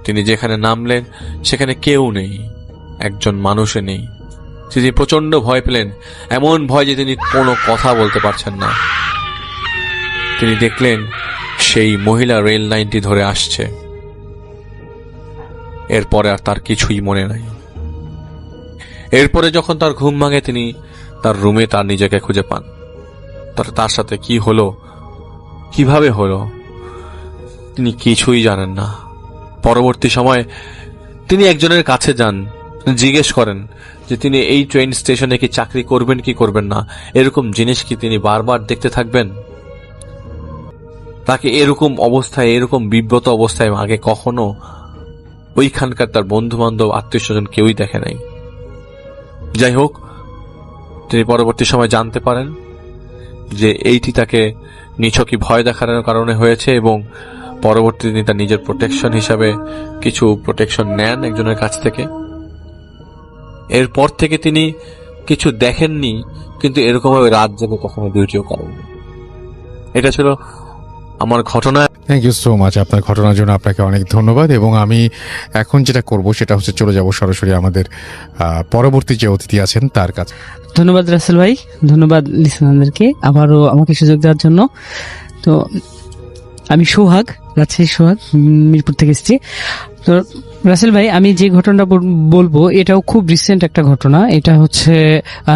B: তিনি যেখানে নামলেন সেখানে কেউ নেই, একজন মানুষে নেই। তিনি প্রচন্ড ভয় পেলেন, এমন ভয় যে তিনি কোনো কথা বলতে পারছেন না। তিনি দেখলেন সেই মহিলা রেল লাইনটি ধরে আসছে। এরপরে আর তার কিছুই মনে নাই। এরপরে যখন তার ঘুম ভাঙে, তিনি তার রুমে তার নিজেকে খুঁজে পান। তার সাথে কি হলো, কিভাবে হলো, তিনি কিছুই জানেন না। পরবর্তী সময় তিনি একজনের কাছে যান, জিজ্ঞেস করেন যে তিনি এই ট্রেন স্টেশনে কি চাকরি করবেন কি করবেন না, এরকম জিনিস কি তিনি বারবার দেখতে থাকবেন? তাকে এরকম অবস্থায়, এরকম বিব্রত অবস্থায় আগে কখনো ওইখানকার তার বন্ধু বান্ধব, আত্মীয় স্বজন কেউই দেখে নাই। যাই হোক, তিনি পরবর্তী সময় জানতে পারেন যে এইটি তাকে নিছকই ভয় দেখানোর কারণে হয়েছে, এবং পরবর্তী তিনি তার নিজের প্রোটেকশন হিসাবে কিছু প্রোটেকশন নেন একজনের কাছ থেকে। এরপর থেকে তিনি কিছু দেখেননি, কিন্তু এরকমভাবে রাত জেগে কখনো ডিউটিও করেননি। এটা ছিল আমার ঘটনা।
A: Thank you so much. আপনার ঘটনার জন্য আপনাকে অনেক ধন্যবাদ। এবং আমি এখন যেটা করব সেটা হচ্ছে চলে যাব সরাসরি আমাদের পরবর্তী যে অতিথি আছেন তার কাছে।
E: ধন্যবাদ রাসেল ভাই, ধন্যবাদ লিসনারদেরকে আবারও আমাকে সুযোগ দেওয়ার জন্য। তো আমি সোহাগ, রাজশাহী সোহাগ, মিরপুর থেকে এসেছি। তো রাসেল ভাই, আমি যে ঘটনাটা বলবো এটাও খুব রিসেন্ট একটা ঘটনা। এটা হচ্ছে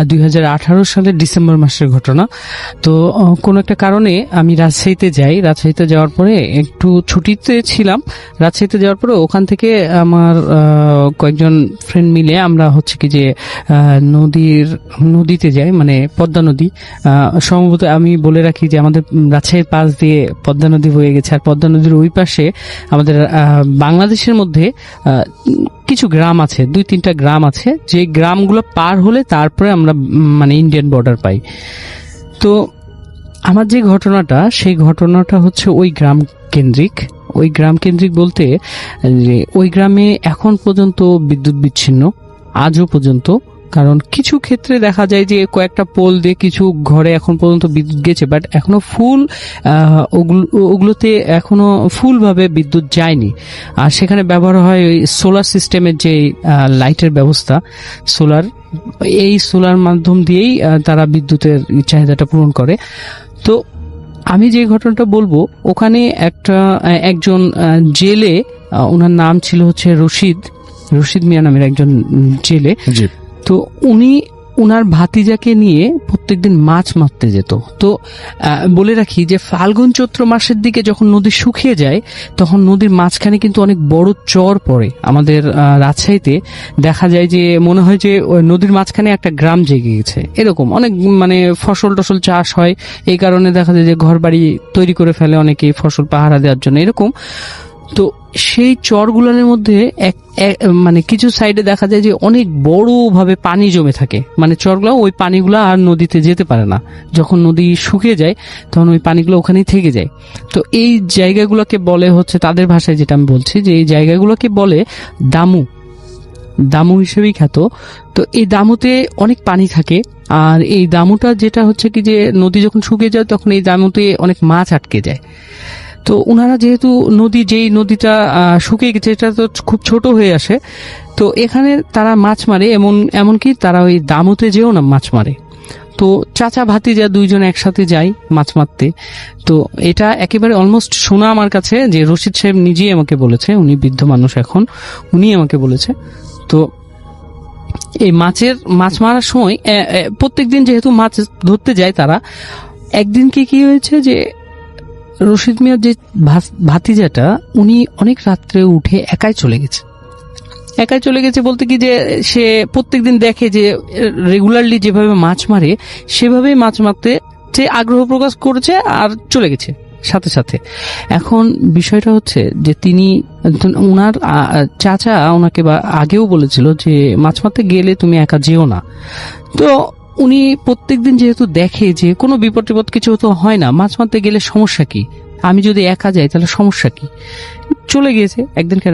E: 2018 সালের ডিসেম্বর মাসের ঘটনা। তো কোনো একটা কারণে আমি রাজশাহীতে যাই। রাজশাহীতে যাওয়ার পরে একটু ছুটিতে ছিলাম। রাজশাহীতে যাওয়ার পরে ওখান থেকে আমার কয়েকজন ফ্রেন্ড মিলে আমরা হচ্ছে কি যে নদীতে যাই, পদ্মা নদী। সম্ভবত আমি বলে রাখি যে আমাদের রাজশাহীর পাশ দিয়ে পদ্মা নদী বয়ে গেছে, আর পদ্মা নদীর ওই পাশে আমাদের বাংলাদেশের মধ্যে কিছু গ্রাম আছে, 2-3টা গ্রাম আছে, যে গ্রামগুলো পার হলে তারপরে আমরা ইন্ডিয়ান বর্ডার পাই। তো আমার যে ঘটনাটা, সেই ঘটনাটা হচ্ছে ওই গ্রাম কেন্দ্রিক বলতে যে ওই গ্রামে এখন পর্যন্ত বিদ্যুৎ বিচ্ছিন্ন, আজও পর্যন্ত। কারণ কিছু ক্ষেত্রে দেখা যায় যে কয়েকটা পোল দিয়ে কিছু ঘরে এখন পর্যন্ত বিদ্যুৎ গেছে, বাট এখনো ওগুলোতে এখনো ফুলভাবে বিদ্যুৎ যায়নি। আর সেখানে ব্যবহার হয় ওই সোলার সিস্টেমের যে লাইটের ব্যবস্থা, এই সোলার মাধ্যম দিয়েই তারা বিদ্যুতের চাহিদাটা পূরণ করে। তো আমি যে ঘটনাটা বলবো, ওখানে একজন জেলে, ওনার নাম ছিল হচ্ছে রশিদ মিয়া নামের একজন জেলে। তো উনি উনার ভাতিজাকে নিয়ে প্রত্যেকদিন মাছ মারতে যেত। তো বলে রাখি যে ফাল্গুন চৈত্র মাসের দিকে যখন নদী শুকিয়ে যায়, তখন নদীর মাঝখানে কিন্তু অনেক বড় চর পড়ে। আমাদের রাজশাহীতে দেখা যায় যে মনে হয় যে নদীর মাঝখানে একটা গ্রাম জেগে গেছে, এরকম অনেক ফসল টসল চাষ হয়। এই কারণে দেখা যায় যে ঘর বাড়ি তৈরি করে ফেলে অনেকে ফসল পাহারা দেওয়ার জন্য, এরকম। তো সেই চরগুলোর মধ্যে কিছু সাইডে দেখা যায় যে অনেক বড় ভাবে পানি জমে থাকে। চরগুলো, ওই পানিগুলো আর নদীতে যেতে পারে না। যখন নদী শুকিয়ে যায় তখন ওই পানিগুলো ওখানেই থেকে যায়। তো এই জায়গাগুলোকে বলে হচ্ছে, তাদের ভাষায় যেটা আমি বলছি, যে এই জায়গাগুলোকে বলে দামু। দামু হিসেবেই খ্যাত। তো এই দামুতে অনেক পানি থাকে, আর এই দামুটা যেটা হচ্ছে কি যে নদী যখন শুকিয়ে যায় তখন এই দামুতে অনেক মাছ আটকে যায়। তো ওনারা যেহেতু যেই নদীটা শুকিয়ে গেছে এটা তো খুব ছোট হয়ে আসে, তো এখানে তারা মাছ মারে, এমনকি তারা ওই দামুতে যেও না মাছ মারে। তো চাচা ভাতিজা দুইজন একসাথে যায় মাছ মারতে। তো এটা একেবারে অলমোস্ট শোনা আমার কাছে, যে রশিদ সাহেব নিজেই আমাকে বলেছে, উনি বৃদ্ধ মানুষ এখন, উনি আমাকে বলেছে। তো এই মাছ মারার সময় প্রত্যেকদিন যেহেতু মাছ ধরতে যায় তারা, একদিনকে কি হয়েছে যে রশিদ মিয়ার যে ভাতিজাটা উনি অনেক রাত্রে উঠে একাই চলে গেছে বলতে কি যে সে প্রত্যেকদিন দেখে যে রেগুলারলি যেভাবে মাছ মারে সেভাবেই মাছ মারতে যে আগ্রহ প্রকাশ করেছে আর চলে গেছে সাথে সাথে। এখন বিষয়টা হচ্ছে যে উনার চাচা ওনাকে আগেও বলেছিল যে মাছ মারতে গেলে তুমি একা যেও না। তো উনি প্রত্যেকদিন যেহেতু দেখে যে কোনো বিপদ টিপদ কিছু তো হয় না, মাছ মারতে গেলে সমস্যা কি, আমি যদি একা যাই তাহলে সমস্যা কি, চলে গিয়েছে। একদিনকে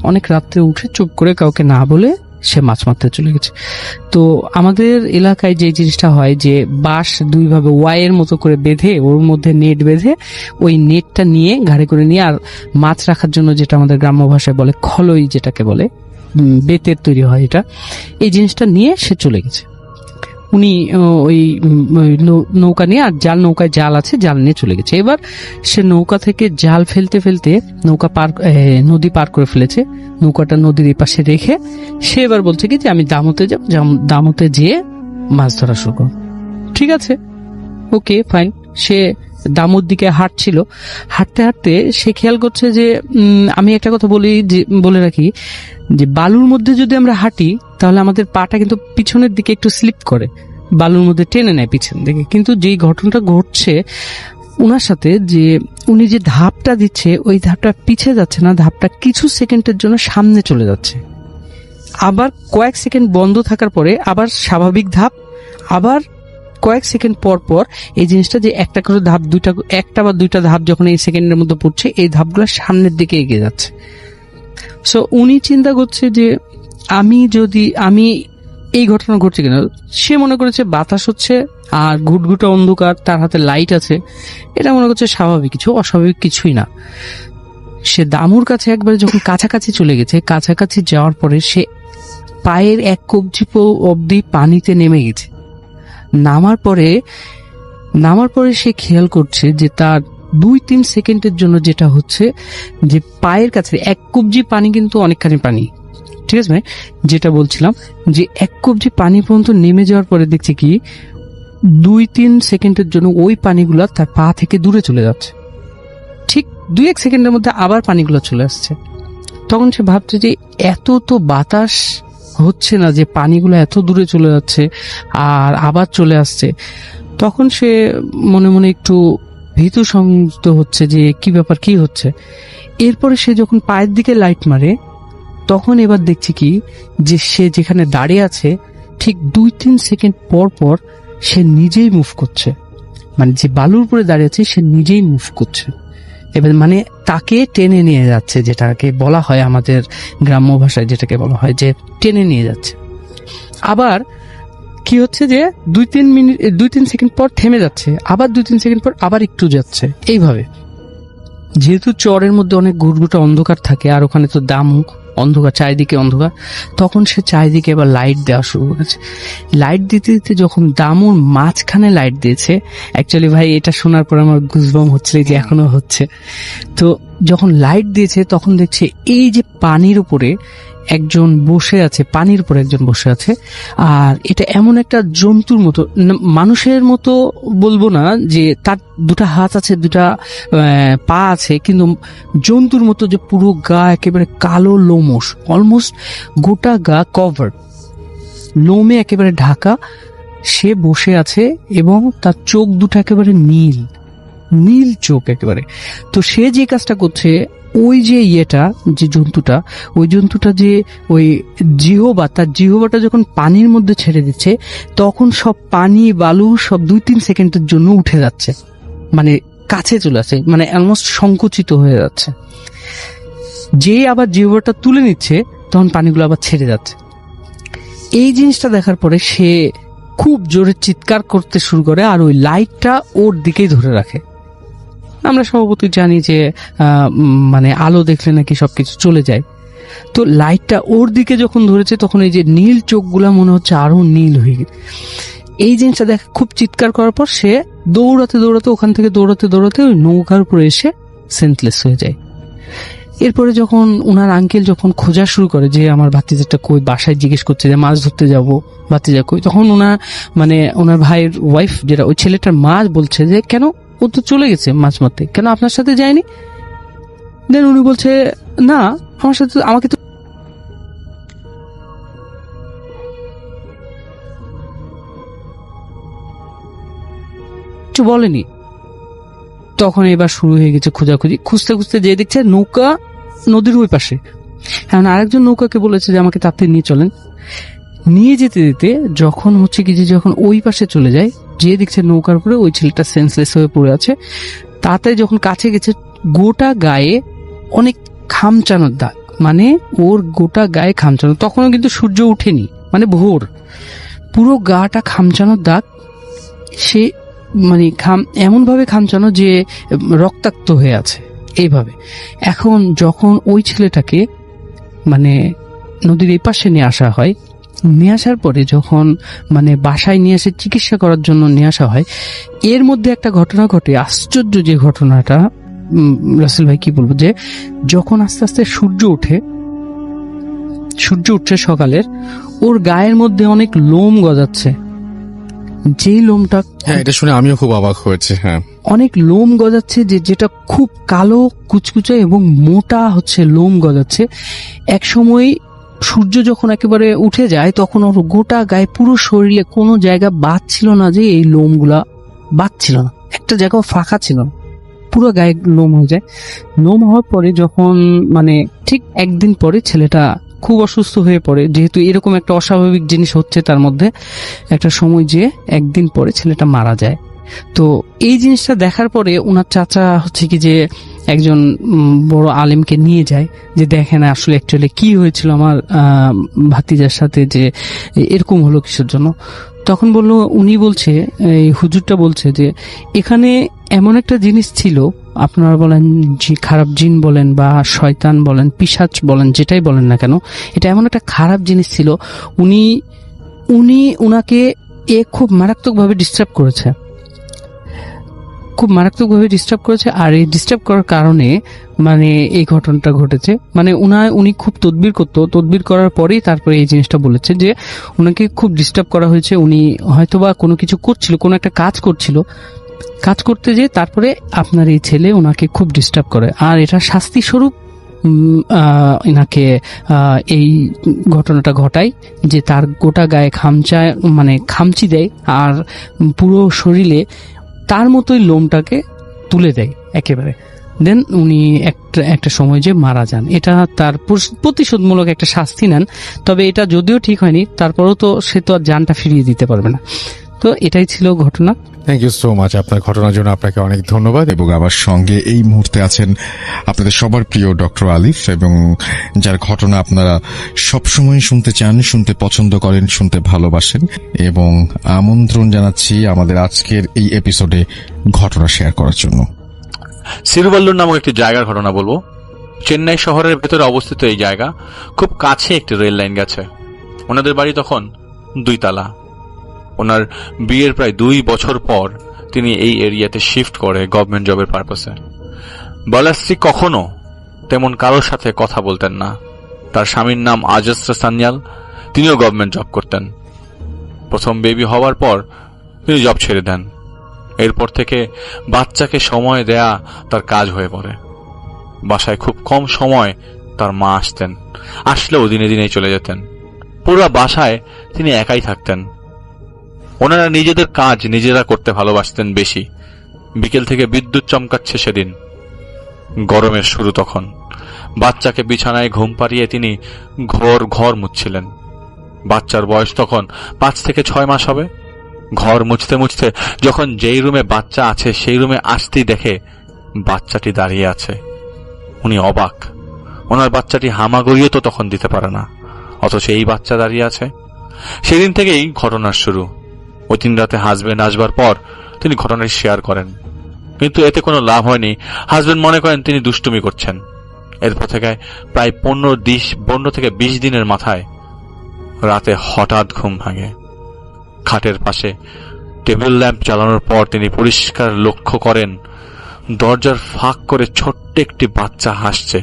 E: অনেক রাত্রে উঠে চুপ করে কাউকে না বলে সে মাছ মারতে চলে গেছে। তো আমাদের এলাকায় যে জিনিসটা হয় যে বাঁশ দুইভাবে ওয়াইয়ের মতো করে বেঁধে ওর মধ্যে নেট বেঁধে ওই নেটটা নিয়ে ঘাড়ে করে নিয়ে, আর মাছ রাখার জন্য যেটা আমাদের গ্রাম্য ভাষায় বলে খলই, যেটাকে বলে বেতের তৈরি হয়, এটা এই জিনিসটা নিয়ে সে চলে গেছে। উনি ওই নৌকা নিয়ে, আর নৌকায় জাল আছে, জাল নিয়ে চলে গেছে। এবার সে নৌকা থেকে জাল ফেলতে ফেলতে নদী পার করে ফেলেছে, নৌকাটা নদীর এই পাশে রেখে সে এবার বলছে কি যে আমি দামোতে যেয়ে মাছ ধরা শুরু করব। ঠিক আছে, ওকে ফাইন। সে দামোর দিকে হাঁটতে হাঁটতে সে খেয়াল করছে যে আমি একটা কথা বলে রাখি যে বালুর মধ্যে যদি আমরা হাঁটি তাহলে আমাদের পাটা কিন্তু পিছনের দিকে একটু স্লিপ করে, বালুর মধ্যে টেনে নেয় পিছন দিকে। কিন্তু যেই ঘটনাটা ঘটছে উনার সাথে, যে উনি যে ধাপটা দিচ্ছে ওই ধাপটা পিছে যাচ্ছে না, ধাপটা কিছু সেকেন্ডের জন্য সামনে চলে যাচ্ছে, আবার কয়েক সেকেন্ড বন্ধ থাকার পরে আবার স্বাভাবিক ধাপ, আবার কয়েক সেকেন্ড পর পর এই জিনিসটা যে একটা করে ধাপ, একটা বা দুইটা ধাপ যখন এই সেকেন্ডের মধ্যে পড়ছে এই ধাপগুলো সামনের দিকে এগিয়ে যাচ্ছে। সো উনি চিন্তা করছে যে আমি এই ঘটনা ঘটছে কিনা, সে মনে করেছে বাতাস হচ্ছে আর ঘুটঘুটে অন্ধকার, তার হাতে লাইট আছে, এটা মনে করছে স্বাভাবিক কিছু, অস্বাভাবিক কিছুই না। সে দামুর কাছে একবারে যখন কাছাকাছি চলে গেছে, কাছাকাছি যাওয়ার পরে সে পায়ের এক কবজি অবধি পানিতে নেমে গেছে। নামার পরে সে খেয়াল করছে যে তার 2-3 সেকেন্ডের জন্য যেটা হচ্ছে যে পায়ের কাছে এক কবজি পানি কিন্তু অনেকখানি পানি, ঠিক আছে, যেটা বলছিলাম যে এক কবজি পানি পর্যন্ত নেমে যাওয়ার পরে দেখছে কি 2-3 সেকেন্ডের জন্য ওই পানিগুলো তার পা থেকে দূরে চলে যাচ্ছে। ঠিক 2-1 সেকেন্ডের মধ্যে আবার পানিগুলো চলে আসছে। তখন সে ভাবছে যে এত তো বাতাস হচ্ছে না যে পানিগুলো এত দূরে চলে যাচ্ছে আর আবার চলে আসছে। তখন সে মনে মনে একটু ভীতু সংযুক্ত হচ্ছে যে কি ব্যাপার, কি হচ্ছে। এরপরে সে যখন পায়ের দিকে লাইট মারে তখন এবার দেখছি কি যে সে যেখানে দাঁড়িয়ে আছে ঠিক 2-3 সেকেন্ড পর পর সে নিজেই মুভ করছে, মানে যে বালুর উপরে দাঁড়িয়ে আছে সে নিজেই মুভ করছে। এবার মানে তাকে টেনে নিয়ে যাচ্ছে, যেটাকে বলা হয় আমাদের গ্রাম্য ভাষায় যেটাকে বলা হয় যে টেনে নিয়ে যাচ্ছে। আবার কি হচ্ছে যে 2-3 সেকেন্ড পর থেমে যাচ্ছে, আবার 2-3 সেকেন্ড পর আবার একটু যাচ্ছে। এইভাবে যেহেতু চরের মধ্যে অনেক ঘুটঘুটে অন্ধকার থাকে আর ওখানে তো দামু অন্ধকার, চারিদিকে অন্ধকার, তখন সে চারিদিকে এবার লাইট দেওয়া শুরু করেছে। লাইট দিতে দিতে যখন দামুর মাঝখানে লাইট দিয়েছে, অ্যাকচুয়ালি ভাই এটা শোনার পর আমার গুজবাম হচ্ছিল যে এখনো হচ্ছে। তো যখন লাইট দিয়েছে তখন দেখছে এই যে পানির উপরে একজন বসে আছে, পানির উপরে একজন বসে আছে, আর এটা এমন একটা জন্তুর মতো, মানুষের মতো বলবো না যে তার দুটা হাত আছে, দুটা পা আছে, কিন্তু জন্তুর মতো যে পুরো গা একেবারে কালো লোমশ, অলমোস্ট গোটা গা কভার, লোমে একেবারে ঢাকা, সে বসে আছে এবং তার চোখ দুটো একেবারে নীল চোখ একেবারে। তো সে যে কাজটা করছে, ওই যে যে জন্তুটা যে ওই তার জিহ্বাটা যখন পানির মধ্যে ছেড়ে দিচ্ছে তখন সব পানি বালু সব 2-3 সেকেন্ডের জন্য উঠে যাচ্ছে, মানে কাছে চলে আসছে, মানে অলমোস্ট সংকুচিত হয়ে যাচ্ছে। যে আবার জিহ্বাটা তুলে নিচ্ছে তখন পানিগুলো আবার ছেড়ে যাচ্ছে। এই জিনিসটা দেখার পরে সে খুব জোরে চিৎকার করতে শুরু করে আর ওই লাইটটা ওর দিকেই ধরে রাখে। আমরা স্বভাবতই জানি যে মানে আলো দেখলে নাকি সবকিছু চলে যায়। তো লাইটটা ওর দিকে যখন ধরেছে তখন এই যে নীল চোখগুলা মনে হচ্ছে আরো নীল হয়ে গেছে। এই জিনিসটা দেখে খুব চিৎকার করার পর সে দৌড়াতে দৌড়াতে ওখান থেকে দৌড়াতে দৌড়াতে ওই নৌকার উপরে এসে সেন্সলেস হয়ে যায়। এরপরে যখন ওনার আঙ্কেল যখন খোঁজা শুরু করে যে আমার ভাতিজাটা কই, বাসায় জিজ্ঞেস করছে যে মাছ ধরতে যাবো, ভাতিজা কই, তখন ওনার ভাইয়ের ওয়াইফ যেটা ওই ছেলেটার মা বলছে যে কেন, ও তো চলে গেছে মাছ মারতে, কেন আপনার সাথে যায়নি? দেন উনি বলছে না, আমাকে তো কিছু বলেনি। তখন এবার শুরু হয়ে গেছে খোঁজাখুঁজি, খুঁজতে খুঁজতে যে দেখছে নৌকা নদীর ওই পাশে। এখন আরেকজন নৌকাকে বলেছে যে আমাকে তাড়াতাড়ি নিয়ে চলেন। নিয়ে যেতে যেতে যখন হচ্ছে কি যে যখন ওই পাশে চলে যায়, যে দেখছে নৌকার উপরে ওই ছেলেটা সেন্সলেস হয়ে পড়ে আছে। তাড়াতাড়ি যখন কাছে গেছে, গোটা গায়ে অনেক খামচানোর দাগ, মানে ওর গোটা গায়ে খামচানো। তখনও কিন্তু সূর্য উঠেনি, মানে ভোর, পুরো গাটা খামচানোর দাগ। সে মানে এমন ভাবে খামচানো যে রক্তাক্ত হয়ে আছে এইভাবে। এখন যখন ওই ছেলেটাকে মানে নদীর এই পাশে নিয়ে আসা হয়, নিয়ে আসার পরে যখন মানে বাসায় নিয়ে এসে চিকিৎসা করার জন্য নিয়ে আসা হয়, এর মধ্যে একটা ঘটনা ঘটে। আশ্চর্য যে ঘটনাটা, রাসেল ভাই কি বলবো, যে যখন আস্তে আস্তে সূর্য উঠছে সকালের, ওর গায়ের মধ্যে অনেক লোম গজাচ্ছে। যেই লোমটা,
A: হ্যাঁ, এটা শুনে আমিও খুব অবাক হয়েছে। হ্যাঁ,
E: অনেক লোম গজাচ্ছে, যেটা খুব কালো কুচকুচে এবং মোটা হচ্ছে লোম গজাচ্ছে। এক সময় সূর্য যখন একেবারে উঠে যায় তখন ওর গোটা গায়ে, পুরো শরীরে কোনো জায়গা বাদ ছিল না যে এই লোমগুলা বাদ ছিল না, একটা জায়গাও ফাঁকা ছিল না, পুরো গায়ে লোম হয়ে যায়। লোম হওয়ার পরে যখন মানে ঠিক একদিন পরে ছেলেটা খুব অসুস্থ হয়ে পড়ে, যেহেতু এরকম একটা অস্বাভাবিক জিনিস হচ্ছে তার মধ্যে, একটা সময় যে একদিন পরে ছেলেটা মারা যায়। তো এই জিনিসটা দেখার পরে ওনার চাচা হচ্ছে কি যে একজন বড় আলেমকে নিয়ে যায়, যে দেখেন আসলে অ্যাকচুয়ালি কি হয়েছিল আমার ভাতিজার সাথে, যে এরকম হলো কিসের জন্য। তখন উনি বলছে, এই হুজুরটা বলছে যে এখানে এমন একটা জিনিস ছিল, আপনারা বলেন যে খারাপ জিন বলেন বা শয়তান বলেন, পিশাচ বলেন, যেটাই বলেন না কেন, এটা এমন একটা খারাপ জিনিস ছিল। উনাকে খুব মারাত্মকভাবে ডিস্টার্ব করেছে, আর এই ডিস্টার্ব করার কারণে মানে এই ঘটনাটা ঘটেছে। মানে উনি খুব তদবির করার পরেই তারপরে এই জিনিসটা বলেছে যে উনাকে খুব ডিস্টার্ব করা হয়েছে। উনি হয়তোবা কোনো কিছু করছিল, কোনো একটা কাজ করতে যে তারপরে আপনার এই ছেলে ওনাকে খুব ডিস্টার্ব করে, আর এটা শাস্তি স্বরূপ এনাকে এই ঘটনাটা ঘটায়, যে তার গোটা গায়ে খামচি দেয় আর পুরো শরীরে তার মতোই লোমটাকে তুলে দেয় একেবারে। দেন উনি একটা সময় যে মারা যান। এটা তার প্রতিশোধমূলক একটা শাস্তি নেন। তবে এটা যদিও ঠিক হয়নি, তারপরেও তো সে তো আর জানটা ফিরিয়ে দিতে পারবে না। তো এটাই ছিল ঘটনা।
A: থ্যাংক ইউ সো মাচ আপনার ঘটনার জন্য, আপনাকে অনেক ধন্যবাদ। এবং আমার সঙ্গে এই মুহূর্তে আছেন আপনাদের সবার প্রিয় ডক্টর আলিফ, এবং যার ঘটনা আপনারা সবসময় শুনতে চান, শুনতে পছন্দ করেন, শুনতে ভালোবাসেন, এবং আমন্ত্রণ জানাচ্ছি আমাদের আজকের এই এপিসোডে ঘটনা শেয়ার করার জন্য।
F: সিরুভাল্লুর নামক একটি জায়গার ঘটনা বলবো। চেন্নাই শহরের ভেতরে অবস্থিত এই জায়গা, খুব কাছে একটি রেল লাইন গেছে। ওনাদের বাড়ি তখন 2 তালা। ওনার বিয়ের প্রায় 2 বছর পর তিনি এই এরিয়াতে শিফট করে গভর্নমেন্ট জবের পারপাসে। বলাশ্রী কখনো তেমন কারোর সাথে কথা বলতেন না। তার স্বামীর নাম আজস্র সান্যাল, তিনিও গভর্নমেন্ট জব করতেন। প্রথম বেবি হওয়ার পর তিনি জব ছেড়ে দেন। এরপর থেকে বাচ্চাকে সময় দেয়া তার কাজ হয়ে পড়ে। বাসায় খুব কম সময় তার মা আসতেন, আসলেও দিনে দিনেই চলে যেতেন। পুরো বাসায় তিনি একাই থাকতেন। ওনারা নিজেদের কাজ নিজেরা করতে ভালোবাসতেন বেশি। বিকেল থেকে বিদ্যুৎ চমকাচ্ছে সেদিন, গরমের শুরু তখন। বাচ্চাকে বিছানায় ঘুম পাড়িয়ে তিনি ঘর মুছছিলেন। বাচ্চার বয়স তখন 5 থেকে 6 মাস হবে। ঘর মুছতে মুছতে যখন যেই রুমে বাচ্চা আছে সেই রুমে আসতেই দেখে বাচ্চাটি দাঁড়িয়ে আছে। উনি অবাক। ওনার বাচ্চাটি হামাগুড়িও তো তখন দিতে পারে না, অথচ এই বাচ্চা দাঁড়িয়ে আছে। সেদিন থেকেই ঘটনার শুরু। ওই দিন রাতে হাজবেন্ড আসবার পর তিনি ঘটনাটি শেয়ার করেন, কিন্তু এতে কোনো লাভ হয়নি। হাজবেন্ড মনে করেন তিনি দুষ্টুমি করছেন। এরপর থেকে প্রায় 15 থেকে 20 দিনের মাথায় রাতে হঠাৎ ঘুম ভাঙে। খাটের পাশে টেবিল ল্যাম্প চালানোর পর তিনি পরিষ্কার লক্ষ্য করেন দরজার ফাঁক করে ছোট্ট একটি বাচ্চা হাসছে।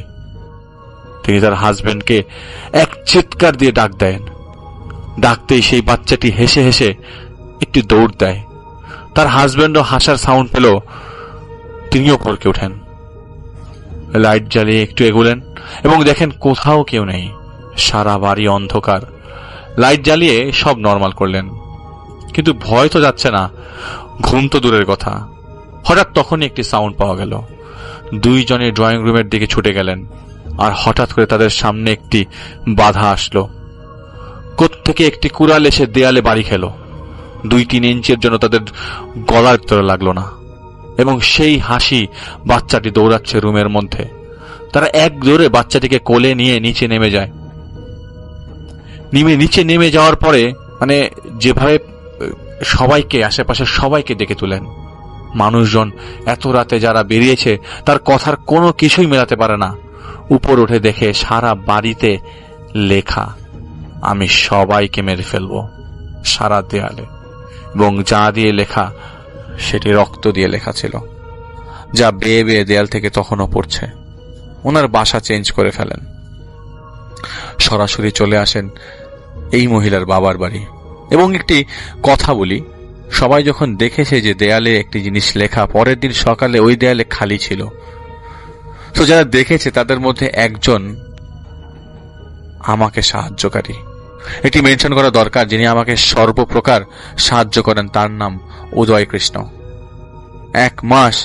F: তিনি তার হাজবেন্ডকে এক চিৎকার দিয়ে ডাক দেন। ডাকতেই সেই বাচ্চাটি হেসে হেসে একটি দৌড় দেয়। তার হাজবেন্ডও হাসার সাউন্ড পেল, তিনিও ভরকে ওঠেন। লাইট জ্বালিয়ে একটু এগোলেন এবং দেখেন কোথাও কেউ নেই, সারা বাড়ি অন্ধকার। লাইট জ্বালিয়ে সব নরমাল করলেন, কিন্তু ভয় তো যাচ্ছে না, ঘুম তো দূরের কথা। হঠাৎ তখনই একটি সাউন্ড পাওয়া গেল। দুইজনে ড্রয়িং রুমের দিকে ছুটে গেলেন, আর হঠাৎ করে তাদের সামনে একটি বাধা আসলো। কোত্থেকে একটি কুড়াল এসে দেয়ালে বাড়ি খেল। 2-3 ইঞ্চের জন্য তাদের গলার ভিতরে লাগলো না, এবং সেই হাসি বাচ্চাটি দৌড়াচ্ছে রুমের মধ্যে। তারা এক দৌড়ে বাচ্চাটিকে কোলে নিয়ে নিচে নেমে যায়। নিচে নেমে যাওয়ার পরে মানে যেভাবে সবাইকে, আশেপাশের সবাইকে ডেকে তুলেন। মানুষজন এত রাতে যারা বেরিয়েছে তার কথার কোনো কিছুই মেলাতে পারে না। উপর উঠে দেখে সারা বাড়িতে লেখা, আমি সবাইকে মেরে ফেলবো, সারা দেয়ালে। এবং যা দিয়ে লেখা সেটি রক্ত দিয়ে লেখা ছিল, যা বেয়ে বেয়ে দেয়াল থেকে তখনও পড়ছে। ওনার বাসা চেঞ্জ করে ফেলেন, সরাসরি চলে আসেন এই মহিলার বাবার বাড়ি। এবং একটি কথা বলি, সবাই যখন দেখেছে যে দেয়ালে একটি জিনিস লেখা, পরের দিন সকালে ওই দেয়ালে খালি ছিল। তো যারা দেখেছে তাদের মধ্যে একজন আমাকে সাহায্যকারী, এটি মেনশন করা দরকার, যিনি আমাকে সর্বপ্রকার সাহায্য করেন তার নাম উদয় কৃষ্ণ। 1 মাস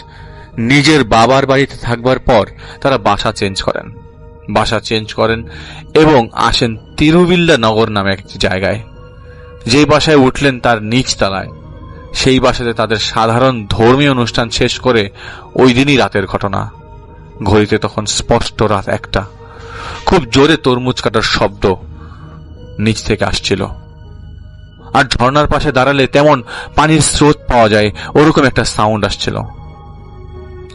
F: নিজের বাবার বাড়িতে থাকবার পর তারা বাসা চেঞ্জ করেন এবং আসেন তিরুবিল্লা নগর নামে একটি জায়গায়। যে বাসায় উঠলেন তার নিচ তলায়, সেই বাসাতে তাদের সাধারণ ধর্মীয় অনুষ্ঠান শেষ করে ওই দিনই রাতের ঘটনা। ঘড়িতে তখন স্পষ্ট রাত 1টা। খুব জোরে তরমুজ কাটার শব্দ নিচ থেকে আসছিল, আর ঝর্ণার পাশে দাঁড়ালে তেমন পানির স্রোত পাওয়া যায় ওরকম একটা সাউন্ড আসছিল।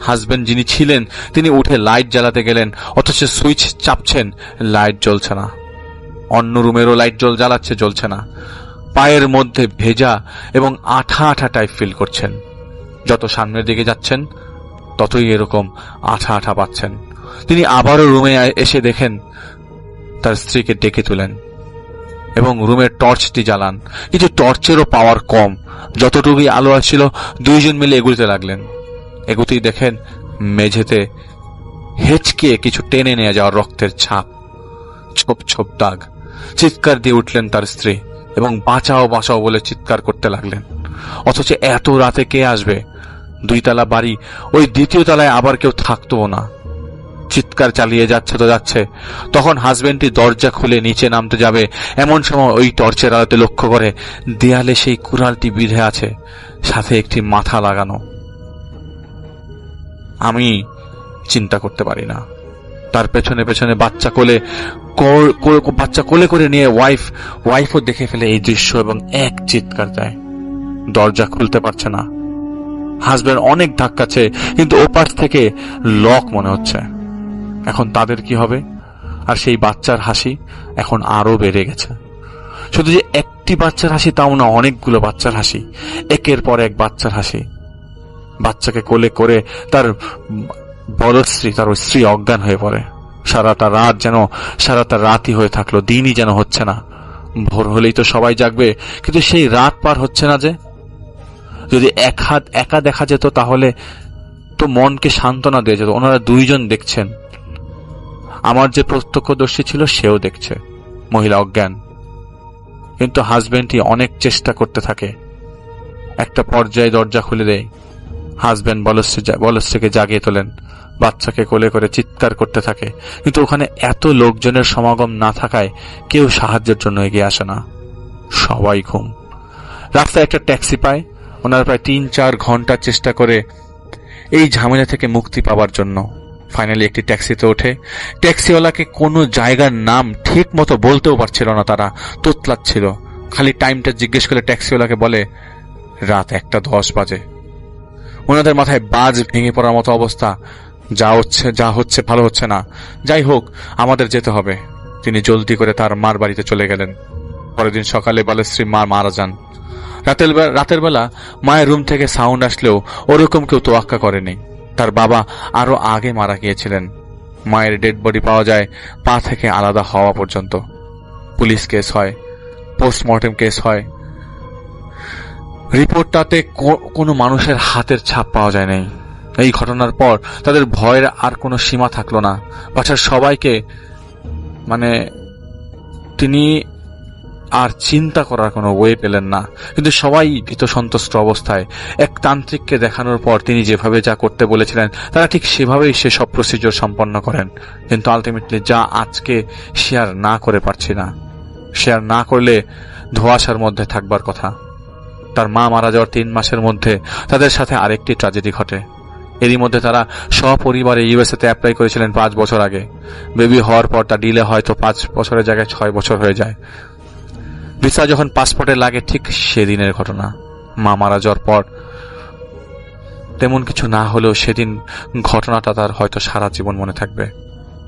F: হাজবেন্ড যিনি ছিলেন তিনি উঠে লাইট জ্বালাতে গেলেন, অথচ সুইচ চাপছেন, লাইট জ্বলছে না। অন্য রুমেরও লাইট জ্বলছে না। পায়ের মধ্যে ভেজা এবং আঠা আঠা টাইপ ফিল করছেন। যত সামনের দিকে যাচ্ছেন ততই এরকম আঠা আঠা পাচ্ছেন। তিনি আবারও রুমে এসে দেখেন তার স্ত্রীকে ডেকে তুলেন এবং রুমের টর্চটি জ্বালান। কিন্তু টর্চেরও পাওয়ার কম, যতটুকুই আলো আসছিল দুইজন মিলে এগুতে লাগলেন। এগুতেই দেখেন মেঝেতে হেঁচকে কিছু টেনে নিয়ে যাওয়ার রক্তের ছাপ, ছোপ ছোপ দাগ। চিৎকার দিয়ে উঠলেন তার স্ত্রী এবং বাঁচাও বাঁচাও বলে চিৎকার করতে লাগলেন। অথচ এত রাতে কে আসবে? 2 তলা বাড়ি, ওই 2য় তলায় আবার কেউ থাকতো না। চিৎকার চালিয়ে যাচ্ছে। তখন হাজবেন্ডটি দরজা খুলে নিচে নামতে যাবে, এমন সময় ওই টর্চের আলোতে লক্ষ্য করে দেয়ালে সেই কুড়ালটি বিঁধে আছে, সাথে একটি মাথা লাগানো। আমি চিন্তা করতে পারি না। তার পেছনে পেছনে বাচ্চা কোলে করে নিয়ে ওয়াইফও দেখে ফেলে এই দৃশ্য এবং এক চিৎকার দেয়। দরজা খুলতে পারছে না। হাজবেন্ড অনেক ধাক্কাচ্ছে, কিন্তু ওপাশ থেকে লক মনে হচ্ছে। এখন তাদের কি হবে? আর সেই বাচ্চার হাসি এখন আরো বেড়ে গেছে। শুধু যে একটি বাচ্চার হাসি তাও না, অনেকগুলো বাচ্চার হাসি, একের পর এক বাচ্চার হাসি। বাচ্চাকে কোলে করে তার বড় স্ত্রী, তার স্ত্রী অজ্ঞান হয়ে পড়ে। সারাটা রাতই হয়ে থাকলো, দিনই যেন হচ্ছে না। ভোর হলেই তো সবাই জাগবে, কিন্তু সেই রাত পার হচ্ছে না যে। যদি একা দেখা যেত তাহলে তো মনকে সান্ত্বনা দিয়ে যেত। ওনারা 2 জন দেখছেন, আমার যে প্রত্যক্ষদর্শী ছিল সেও দেখছে, মহিলা অজ্ঞান। কিন্তু হাজবেন্ডই অনেক চেষ্টা করতে থাকে। একটা পর্যায়ে দরজা খুলে দেয়। হাজবেন্ড বলস্ত্রীকে জাগিয়ে তোলেন, বাচ্চাকে কোলে করে চিৎকার করতে থাকে। কিন্তু ওখানে এত লোকজনের সমাগম না থাকায় কেউ সাহায্যের জন্য এগিয়ে আসে না, সবাই ঘুম। রাস্তায় একটা ট্যাক্সি পায়। ওনারা প্রায় 3-4 ঘন্টা চেষ্টা করে এই ঝামেলা থেকে মুক্তি পাবার জন্য ফাইনালি একটি ট্যাক্সিতে ওঠে। ট্যাক্সিওয়ালাকে কোনো জায়গার নাম ঠিক মতো বলতেও পারছিল না, তারা তোতলাচ্ছিল। খালি টাইমটা জিজ্ঞেস করে ট্যাক্সিওয়ালাকে বলে রাত 1:10 বাজে। ওনাদের মাথায় বাজ ভেঙে পড়ার মতো অবস্থা। যা হচ্ছে ভালো হচ্ছে না, যাই হোক আমাদের যেতে হবে। তিনি জলদি করে তার মার বাড়িতে চলে গেলেন। পরের দিন সকালে বালেশ্রী মা মারা যান। রাতের বেলা মায়ের রুম থেকে সাউন্ড আসলেও ওরকম কেউ তোয়াক্কা করেনি। তার বাবা আরো আগে মারা গিয়েছিলেন। মায়ের ডেড বডি পাওয়া যায় পা থেকে আলাদা হওয়া পর্যন্ত। পুলিশ কেস হয়, পোস্টমর্টেম কেস হয়। রিপোর্টটাতে কোনো মানুষের হাতের ছাপ পাওয়া যায় নাই। এই ঘটনার পর তাদের ভয়ের আর কোনো সীমা থাকলো না। বাসার সবাইকে তিনি আর চিন্তা করার কোনো ওয়ে পেলেন না। কিন্তু সবাই ভীত সন্ত্রস্ত অবস্থায়। এক তান্ত্রিককে দেখানোর পর তিনি যেভাবে যা করতে বলেছিলেন তারা ঠিক সেভাবেই সে সব প্রসিডিওর সম্পন্ন করেন। কিন্তু আলটিমেটলি যা আজকে শেয়ার না করে পারছি না, শেয়ার না করলে ধোঁয়াশার মধ্যে থাকবার কথা। তার মা মারা যাওয়ার 3 মাসের মধ্যে তাদের সাথে আরেকটি ট্র্যাজেডি ঘটে। এরই মধ্যে তারা সপরিবারে ইউএসএ তে অ্যাপ্লাই করেছিলেন 5 বছর আগে। বেবি হওয়ার পর তা ডিলে হয়তো 5 বছরের জায়গায় 6 বছর হয়ে যায়। ভিসা যখন পাসপোর্টে লাগে ঠিক সেদিনের ঘটনা। মা মারা যাওয়ার পর তেমন কিছু না হলেও সেদিন ঘটনাটা তার হয়তো সারা জীবন মনে থাকবে।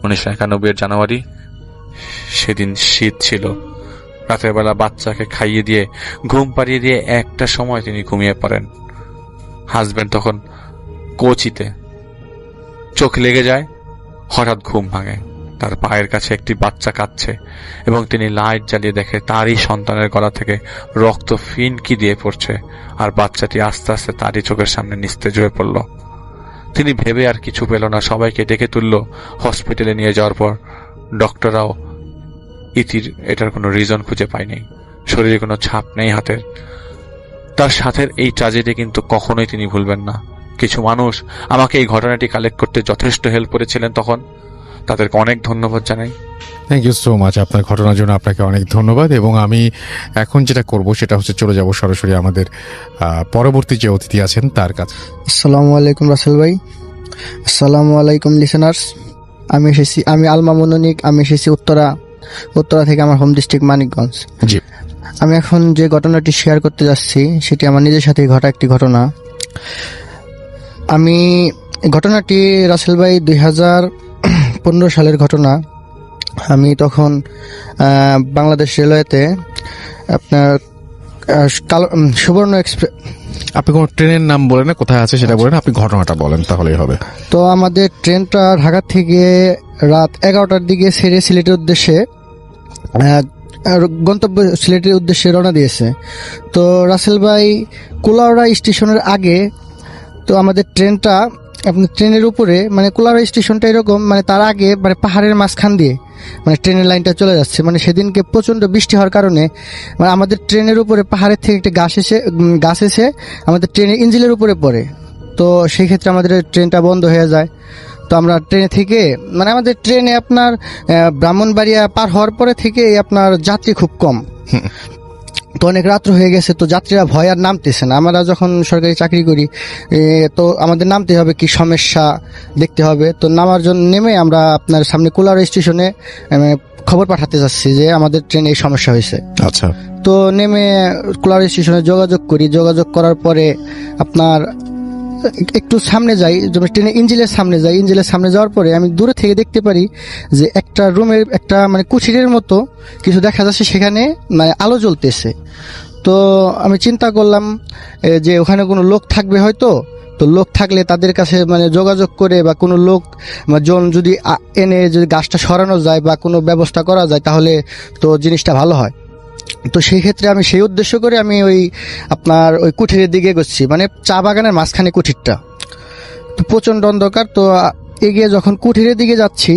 F: 1991 জানুয়ারি, সেদিন শীত ছিল। রাতের বেলা বাচ্চাকে খাইয়ে দিয়ে ঘুম পাড়িয়ে দিয়ে 1টার সময় তিনি ঘুমিয়ে পড়েন। হাজবেন্ড তখন কোচিতে, চোখ লেগে যায়, হঠাৎ ঘুম ভাঙে। তার পায়ের কাছে একটি বাচ্চা কাঁদছে এবং তিনি লাইট জ্বালিয়ে দেখে তারই সন্তানের গলা থেকে রক্ত ফিনকি দিয়ে পড়ছে, আর বাচ্চাটি আস্তে আস্তে তারই চোখের সামনে নিস্তেজ হয়ে পড়ল। তিনি ভেবে আর কিছু পেল না, সবাইকে ডেকে তুলল। হসপিটালে নিয়ে যাওয়ার পর ডক্টররাও এটার কোনো রিজন খুঁজে পায়নি। শরীরে কোনো ছাপ নেই হাতের। তার সাথের এই ট্র্যাজেডি কিন্তু কখনোই তিনি ভুলবেন না। কিছু মানুষ আমাকে এই ঘটনাটি কালেক্ট করতে যথেষ্ট হেল্প করেছিলেন, তখন তাদেরকে অনেক ধন্যবাদ জানাই।
A: Thank you so much. আপনার ঘটনার জন্য আপনাকে অনেক ধন্যবাদ। এবং আমি এখন যেটা করব সেটা হচ্ছে চলে যাব সরাসরি আমাদের পরবর্তী যে অতিথি আছেন তার কাছে।
G: আসসালামু আলাইকুম রাসেল ভাই। আসসালামু আলাইকুম লিসেনার্স। আমি আলমা মনোনিক। আমি এসেছি উত্তরা থেকে। আমার হোম ডিস্ট্রিক্ট মানিকগঞ্জ।
A: জি,
G: আমি এখন যে ঘটনাটি শেয়ার করতে যাচ্ছি সেটি আমার নিজের সাথে ঘটা একটি ঘটনা। ঘটনাটি রাসেল ভাই 2015 সালের ঘটনা। আমি তখন বাংলাদেশ রেলওয়েতে আপনার সুবর্ণ এক্সপ্রেস।
A: আপনি কোনো ট্রেনের নাম বলেন না, কোথায় আছে সেটা বলেন, আপনি ঘটনাটা বলেন তাহলেই হবে।
G: তো আমাদের ট্রেনটা ঢাকা থেকে রাত 11টার দিকে ছেড়ে সিলেটের উদ্দেশ্যে গন্তব্য সিলেটের উদ্দেশ্যে রওনা দিয়েছে। তো রাসেল ভাই কুলাউড়া স্টেশনের আগে, তো আমাদের ট্রেনটা আপনার ট্রেনের উপরে কুলাউড়া স্টেশনটা এরকম তার আগে পাহাড়ের মাঝখান দিয়ে ট্রেনের লাইনটা চলে যাচ্ছে। সেদিনকে প্রচন্ড বৃষ্টি হওয়ার কারণে আমাদের ট্রেনের উপরে পাহাড়ের থেকে একটা গাছ এসে আমাদের ট্রেনের ইঞ্জিনের উপরে পড়ে। তো সেই ক্ষেত্রে আমাদের ট্রেনটা বন্ধ হয়ে যায়। তো আমরা ট্রেনে থেকে আমাদের ট্রেনে আপনার ব্রাহ্মণবাড়িয়া পার হওয়ার পরে থেকে আপনার যাত্রী খুব কম। তো অনেক রাত্র হয়ে গেছে, তো যাত্রীরা ভয় আর নামতেছে না। আমরা যখন সরকারি চাকরি করি তো আমাদের নামতে হবে, কি সমস্যা দেখতে হবে। তো নামার জন্য নেমে আমরা আপনার সামনে কুলাউড়া স্টেশনে খবর পাঠাতে যাচ্ছি যে আমাদের ট্রেনে এই সমস্যা হয়েছে।
A: আচ্ছা।
G: তো নেমে কুলাউড়া স্টেশনে যোগাযোগ করার পরে আপনার একটু সামনে যাই, ট্রেনের ইঞ্জিনের সামনে যাওয়ার পরে আমি দূরে থেকে দেখতে পারি যে একটা রুমের একটা কুঠিরের মতো কিছু দেখা যাচ্ছে, সেখানে আলো জ্বলতেছে। তো আমি চিন্তা করলাম যে ওখানে কোনো লোক থাকবে হয়তো। তো লোক থাকলে তাদের কাছে যোগাযোগ করে বা কোনো লোক জন যদি এনে যদি গাছটা সরানো যায় বা কোনো ব্যবস্থা করা যায় তাহলে তো জিনিসটা ভালো হয়। তো সেই ক্ষেত্রে আমি সেই উদ্দেশ্য করে আমি আপনার ওই কুঠিরের দিকে এগোচ্ছি, চা বাগানের মাঝখানে কুঠিরটা। তো প্রচন্ড অন্ধকার। তো এগিয়ে যখন কুঠিরের দিকে যাচ্ছি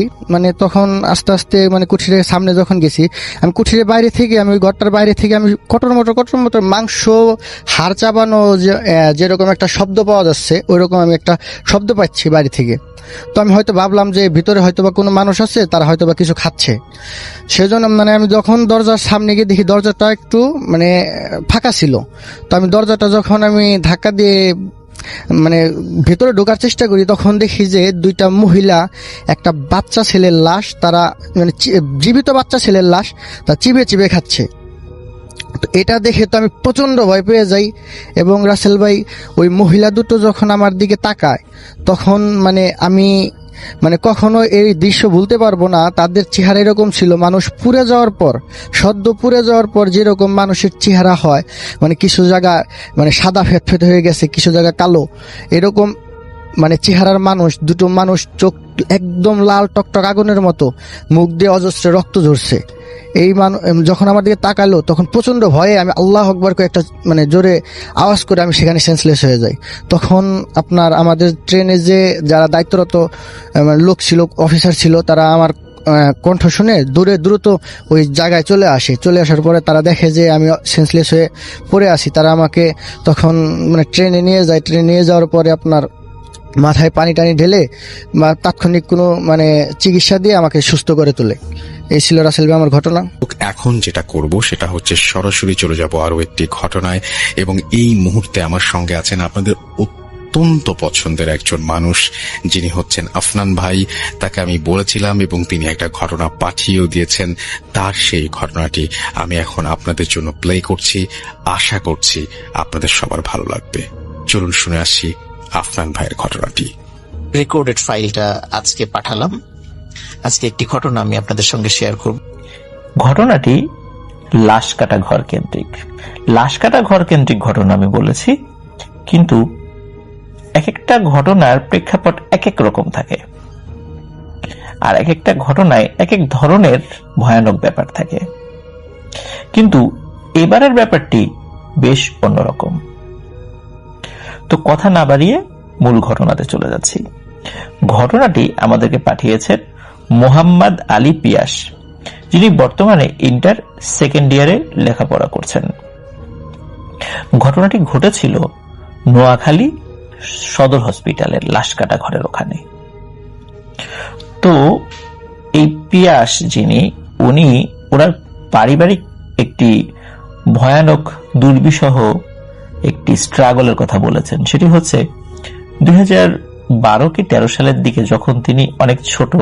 G: তখন আস্তে আস্তে কুঠিরের সামনে যখন গেছি, আমি কুঠিরের বাইরে থেকে আমি ওই ঘরটার বাইরে থেকে আমি কটর মটর মাংস হাড় চাবানো যেরকম একটা শব্দ পাওয়া যাচ্ছে ওইরকম আমি একটা শব্দ পাচ্ছি বাইরে থেকে। তো আমি হয়তো ভাবলাম যে ভিতরে হয়তো বা কোনো মানুষ আছে, তারা হয়তো বা কিছু খাচ্ছে। সেজন্য আমি যখন দরজার সামনে গিয়ে দেখি দরজাটা একটু ফাঁকা ছিল। তো আমি দরজাটা যখন আমি ধাক্কা দিয়ে মানে ভেতরে ঢোকার চেষ্টা করি, তখন দেখি যে দুইটা মহিলা একটা বাচ্চা ছেলের লাশ, তারা মানে জীবিত বাচ্চা ছেলের লাশ তা চিবে চিবে খাচ্ছে। তো এটা দেখে তো আমি প্রচন্ড ভয় পেয়ে যাই। এবং রাসেল ভাই, ওই মহিলা দুটো যখন আমার দিকে তাকায়, তখন মানে আমি মানে কখনো এই দৃশ্য ভুলতে পারবো না। তাদের চেহারা এরকম ছিল, মানুষ পুড়ে যাওয়ার পর, সদ্য পুড়ে যাওয়ার পর যেরকম মানুষের চেহারা হয়, মানে কিছু জায়গা মানে সাদা ফেটফেটে হয়ে গেছে, কিছু জায়গা কালো, এরকম মানে চেহারার মানুষ দুটো। মানুষ চোখ একদম লাল টকটক আগুনের মতো, মুখ দিয়ে অজস্র রক্ত ঝরছে। এই যখন আমার দিকে তাকালো, তখন প্রচন্ড ভয়ে আমি আল্লাহ আকবার করে একটা মানে জোরে আওয়াজ করে আমি সেখানে সেন্সলেস হয়ে যাই। তখন আপনার আমাদের ট্রেনে যে যারা দায়িত্বরত লোক ছিল, অফিসার ছিল, তারা আমার কণ্ঠ শুনে দ্রুত ওই জায়গায় চলে আসার পরে তারা দেখে যে আমি সেন্সলেস হয়ে পড়ে আছি। তারা আমাকে তখন মানে ট্রেনে নিয়ে যায়। ট্রেনে নিয়ে যাওয়ার পরে আপনার মাথায় পানি টানি ঢেলে বা তাৎক্ষণিক কোনো মানে চিকিৎসা দিয়ে আমাকে সুস্থ করে তোলে। এই ছিল রাসেল ভাই আমার ঘটনা।
A: এখন যেটা করব সেটা হচ্ছে সরাসরি চলে যাব আরো একটি ঘটনায়, এবং এই মুহূর্তে আমার সঙ্গে আছেন আপনাদের অত্যন্ত পছন্দের একজন মানুষ, যিনি হচ্ছেন আফনান ভাই। তাকে আমি বলেছিলাম এবং তিনি একটা ঘটনা পাঠিয়েও দিয়েছেন। তার সেই ঘটনাটি আমি এখন আপনাদের জন্য প্লে করছি। আশা করছি আপনাদের সবার ভালো লাগবে। চলুন শুনে আসি আফনান ভাইয়ের ঘটনাটি।
D: রেকর্ডেড ফাইলটা আজকে পাঠালাম। আজকে একটি ঘটনা আমি আপনাদের সঙ্গে শেয়ার করব।
H: ঘটনাটি লাশ কাটা ঘর কেন্দ্রিক। লাশ কাটা ঘর কেন্দ্রিক ঘটনা আমি বলেছি, কিন্তু এক একটা ঘটনার প্রেক্ষাপট এক এক রকম থাকে, আর এক একটা ঘটনায় এক এক ধরনের ভয়ানক ব্যাপার থাকে। কিন্তু এবারের ব্যাপারটি বেশ অন্যরকম। তো কথা না বাড়িয়ে মূল ঘটনাতে চলে যাচ্ছি। ঘটনাটি আমাদেরকে পাঠিয়েছেন মোহাম্মদ আলী পিয়াস, যিনি বর্তমানে ইন্টার সেকেন্ড ইয়ারে লেখাপড়া করছেন। ঘটনাটি ঘটেছিল নোয়াখালী সদর হসপিটালের লাশ কাটা ঘরের ওখানে। তো এই পিয়াস যিনি, উনি ওনার পারিবারিক একটি ভয়ানক দুর্বিষহ একটি স্ট্রাগলের কথা বলেছেন। সেটি হচ্ছে 2012 কি 13 সালের দিকে যখন তিনি অনেক ছোট,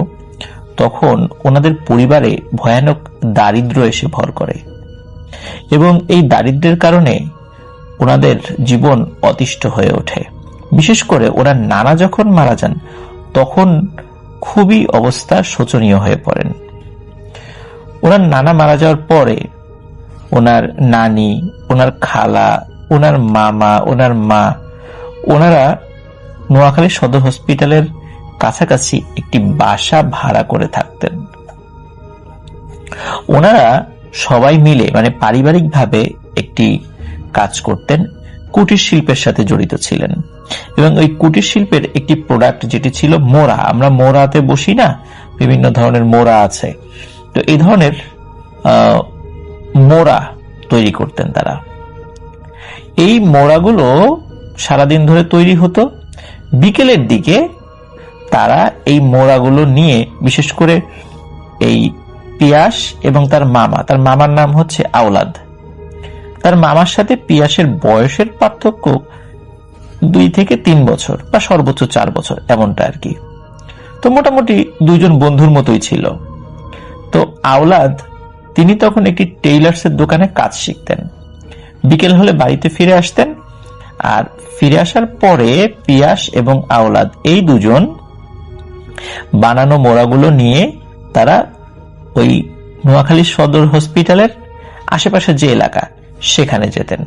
H: তখন ওনাদের পরিবারে ভয়ানক দারিদ্র্য এসে ভর করে, এবং এই দারিদ্র্যের কারণে ওনাদের জীবন অতিষ্ঠ হয়ে ওঠে। বিশেষ করে ওনার নানা যখন মারা যান, তখন খুবই অবস্থা শোচনীয় হয়ে পড়েন। ওনার নানা মারা যাওয়ার পরে ওনার নানি, ওনার খালা, ওনার মামা, ওনার মা, ওনারা নোয়াখালী সদর হসপিটালের কাছাকাছি একটি বাসা ভাড়া করে থাকতেন। ওনারা সবাই মিলে মানে পারিবারিকভাবে একটি কাজ করতেন, কুটির শিল্পের সাথে জড়িত ছিলেন। এবং ওই কুটির শিল্পের একটি প্রোডাক্ট যেটি ছিল মোড়া। আমরা মোড়াতে বসি না, বিভিন্ন ধরনের মোড়া আছে, তো এই ধরনের মোড়া তৈরি করতেন তারা। এই মোড়াগুলো সারাদিন ধরে তৈরি হতো। বিকেলের দিকে তারা এই মোড়াগুলো নিয়ে, বিশেষ করে এই পিয়াস এবং তার মামার নাম হচ্ছে আওলাদ, তার মামার সাথে পিয়াসের বয়সের পার্থক্য 2 থেকে 3 বছর বা সর্বোচ্চ 4 বছর, এমনটা আর কি। তো মোটামুটি দুজন বন্ধুর মতোই ছিল। তো আওলাদ তিনি তখন একটি টেইলার্সের দোকানে কাজ শিখতেন। বিকেল হলে বাড়িতে ফিরে আসতেন, আর ফিরে আসার পরে পিয়াস এবং আওলাদ এই দুজন বানানো মোড়াগুলো নিয়ে তারা ওই নোয়াখালী সদর হসপিটালের আশেপাশে যে এলাকা সেখানে যেতেন।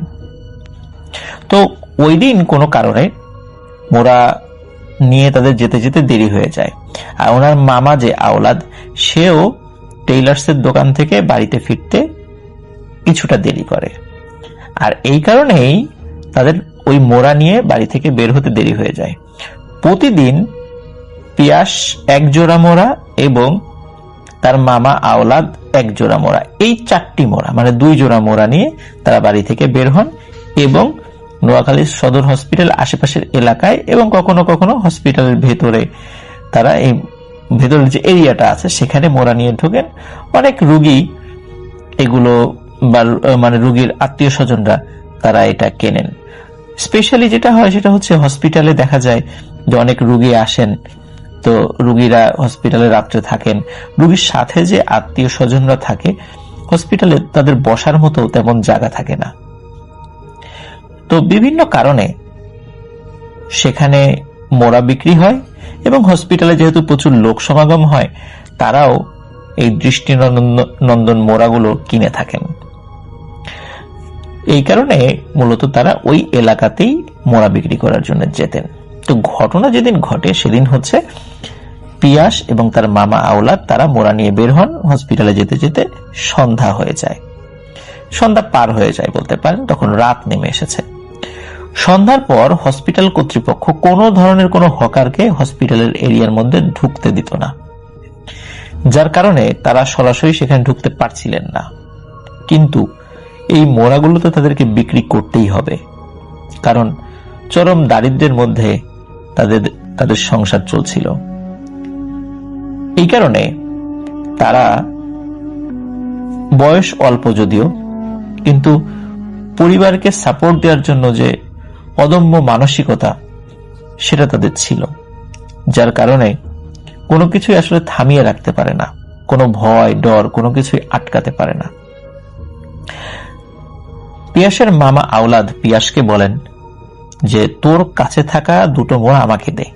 H: তো ওই দিন কোনো কারণে মোড়া নিয়ে তাদের যেতে যেতে দেরি হয়ে যায়, আর ওনার মামা যে আওলাদ, সেও টেইলার্সের দোকান থেকে বাড়িতে ফিরতে কিছুটা দেরি করে। আর এই কারণেই তাদের ওই মোড়া নিয়ে বাড়ি থেকে বের হতে দেরি হয়ে যায়। প্রতিদিন পিয়াস 1 জোড়া মোড়া এবং তার মামা আওলাদ 1 জোড়া মোড়া, এই 4টি মোড়া মানে 2 জোড়া মোড়া নিয়ে তারা বাড়ি থেকে বের হন এবং নোয়াখালী সদর হসপিটাল আশেপাশের এলাকায় এবং কখনো কখনো হসপিটালের ভেতরে, তারা এই ভেতরের যে এরিয়াটা আছে সেখানে মোড়া নিয়ে ঢোকেন। অনেক রুগী এগুলো বা মানে রুগীর আত্মীয় স্বজনরা তারা এটা কেনেন। স্পেশালি যেটা হয় সেটা হচ্ছে হসপিটালে দেখা যায় যে অনেক রুগী আসেন, তো রুগীরা হসপিটালে রাত্রে থাকেন, রুগীর সাথে যে আত্মীয় স্বজনরা থাকে হসপিটালে তাদের বসার মতো তেমন জায়গা থাকে না। তো বিভিন্ন কারণে সেখানে মোড়া বিক্রি হয় এবং হসপিটালে যেহেতু প্রচুর লোক সমাগম হয় তারাও এই দৃষ্টিনন্দন মোড়াগুলো কিনে থাকেন। এই কারণে মূলত তারা ওই এলাকাতেই মোড়া বিক্রি করার জন্য যেতেন। তো ঘটনা যেদিন ঘটে সেদিন হচ্ছে পিয়াস এবং তার মামা আওলাদ তারা মোড়া নিয়ে বের হন। হসপিটালে যেতে যেতে সন্ধ্যা হয়ে যায়, সন্ধ্যা পার হয়ে যায় বলতে পারেন, তখন রাত নেমে এসেছে। সন্ধ্যার পর হসপিটাল কর্তৃপক্ষ কোনো ধরনের কোনো হকারকে হসপিটালের এরিয়ার মধ্যে ঢুকতে দিত না, যার কারণে তারা সরাসরি সেখানে ঢুকতে পারছিলেন না। কিন্তু এই মোড়াগুলো তো তাদেরকে বিক্রি করতেই হবে, কারণ চরম দারিদ্র্যের মধ্যে তাদের সংসার চলছিল। এই কারণে তারা বয়স অল্প যদিও, কিন্তু পরিবারকে সাপোর্ট দেওয়ার জন্য যে অদম্য মানসিকতা সেটা তাদের ছিল, যার কারণে কোনো কিছুই আসলে থামিয়ে রাখতে পারে না, কোনো ভয় ডর কোনো কিছুই আটকাতে পারে না। পিয়াসের মামা আওলাদ পিয়াসকে বলেন যে তোর কাছে থাকা দুটো মোড়া আমাকে দে,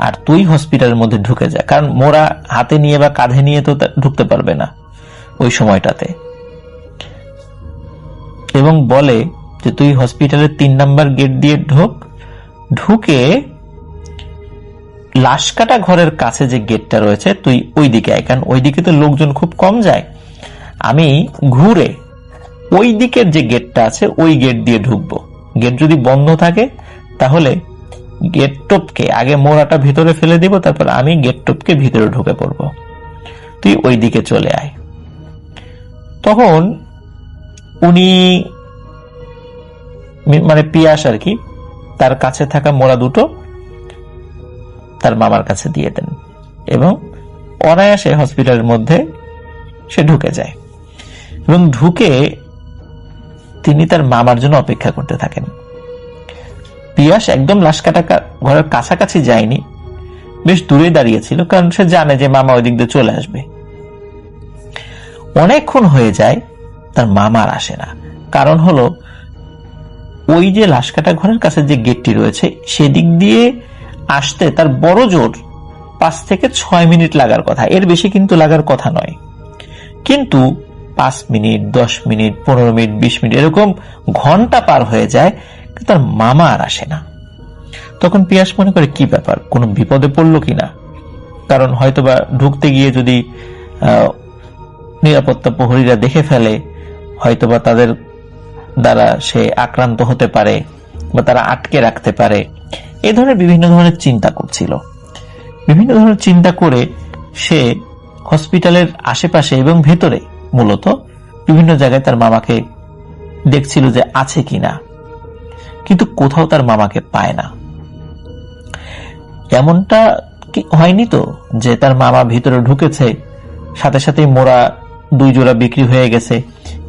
H: আর তুই হসপিটালের মধ্যে ঢুকে যা, কারণ মোড়া হাতে নিয়ে বা কাঁধে নিয়ে তো ঢুকতে পারবে না ওই সময়টাতে। এবং বলে যে তুই হসপিটালের 3 নাম্বার গেট দিয়ে ঢুকে লাশ কাটা ঘরের কাছে যে গেটটা রয়েছে তুই ওই দিকে আয়, কারণ ওই দিকে তো লোকজন খুব কম যায়। আমি ঘুরে ওই দিকের যে গেটটা আছে ওই গেট দিয়ে ঢুকবো, গেট যদি বন্ধ থাকে তাহলে গেট টপকে আগে মোড়াটা ভিতরে ফেলে দিব, তারপর আমি গেট টপকে ভিতরে ঢুকে পড়বো, তুই ওই দিকে চলে আয়। তখন উনি মানে পিয়াস আর কি তার কাছে থাকা মোড়া দুটো তার মামার কাছে দিয়ে দেন এবং অনায়াসে হসপিটালের মধ্যে সে ঢুকে যায় এবং ঢুকে তিনি তার মামার জন্য অপেক্ষা করতে থাকেন। পিয়াস একদম লাশ কাটা ঘরের কাছাকাছি যায়নি, বেশ দূরে দাঁড়িয়েছিল, কারণ সে জানে যে মামা ওই দিক দিয়ে চলে আসবে। অনেকক্ষণ হয়ে যায়, তার মামার আসে না। কারণ হলো ওই যে লাশ কাটা ঘরের কাছে যে গেটটি রয়েছে সেদিক দিয়ে আসতে তার বড় জোর 5 থেকে 6 মিনিট লাগার কথা, এর বেশি কিন্তু লাগার কথা নয়। কিন্তু 5 মিনিট, 10 মিনিট, 15 মিনিট, 20 মিনিট এরকম ঘন্টা পার হয়ে যায়, তার মামা আর আসে না। তখন পিয়াস মনে করে কি ব্যাপার, কোনো বিপদে পড়লো কিনা, কারণ হয়তোবা ঢুকতে গিয়ে যদি নিরাপত্তা প্রহরীরা দেখে ফেলে হয়তোবা তাদের দ্বারা সে আক্রান্ত হতে পারে বা তারা আটকে রাখতে পারে, এই ধরনের বিভিন্ন ধরনের চিন্তা করছিল। বিভিন্ন ধরনের চিন্তা করে সে হসপিটালের আশেপাশে এবং ভেতরে মূলত বিভিন্ন জায়গায় তার মামাকে দেখছিল যে আছে কিনা, কিন্তু কোথাও তার মামাকে পায় না। এমনটা হয়নি তো যে তার মামা ভিতরে ঢুকেছে সাথে সাথেই মোড়া 2 জোড়া বিক্রি হয়ে গেছে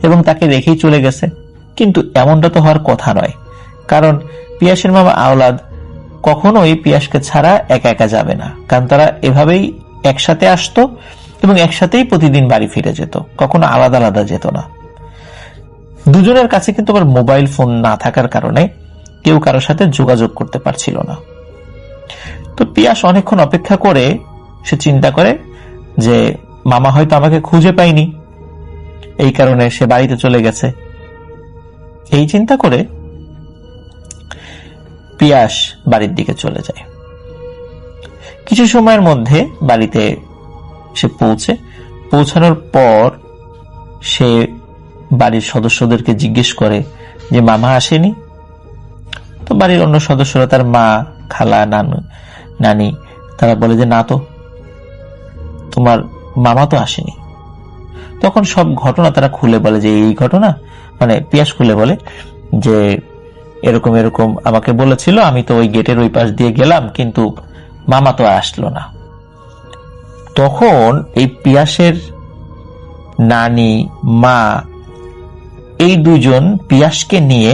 H: এবং তাকে রেখেই চলে গেছে, কিন্তু এমনটা তো হওয়ার কথা নয়। কারণ পিয়াসের মামা আওলাদ কখনোই পিয়াসকে ছাড়া একা একা যাবে না, কারণ তারা এভাবেই একসাথে আসতো এবং একসাথেই প্রতিদিন বাড়ি ফিরে যেত, কখনো আলাদা আলাদা যেত না। দুজনের কাছে কিন্তু আবার মোবাইল ফোন না থাকার কারণে কেউ কারোর সাথে যোগাযোগ করতে পারছিল না। তো পিয়াস অনেকক্ষণ অপেক্ষা করে সে চিন্তা করে যে মামা হয়তো আমাকে খুঁজে পায়নি, এই কারণে সে বাড়িতে চলে গেছে। এই চিন্তা করে পিয়াস বাড়ির দিকে চলে যায়। কিছু সময়ের মধ্যে বাড়িতে সে পৌঁছানোর পর সে বাড়ির সদস্যদেরকে জিজ্ঞেস করে যে মামা আসেনি। তো বাড়ির অন্য সদস্যরা, তার মা, খালা, নানি, তারা বলে যে না তো, তোমার মামা তো আসেনি। তখন সব ঘটনা তারা খুলে বলে যে এই ঘটনা, মানে পিয়াস খুলে বলে যে এরকম এরকম আমাকে বলেছিল, আমি তো ওই গেটের ওই পাশ দিয়ে গেলাম, কিন্তু মামা তো আসলো না। তখন এই পিয়াসের নানি, মা, এই দুজন পিয়াসকে নিয়ে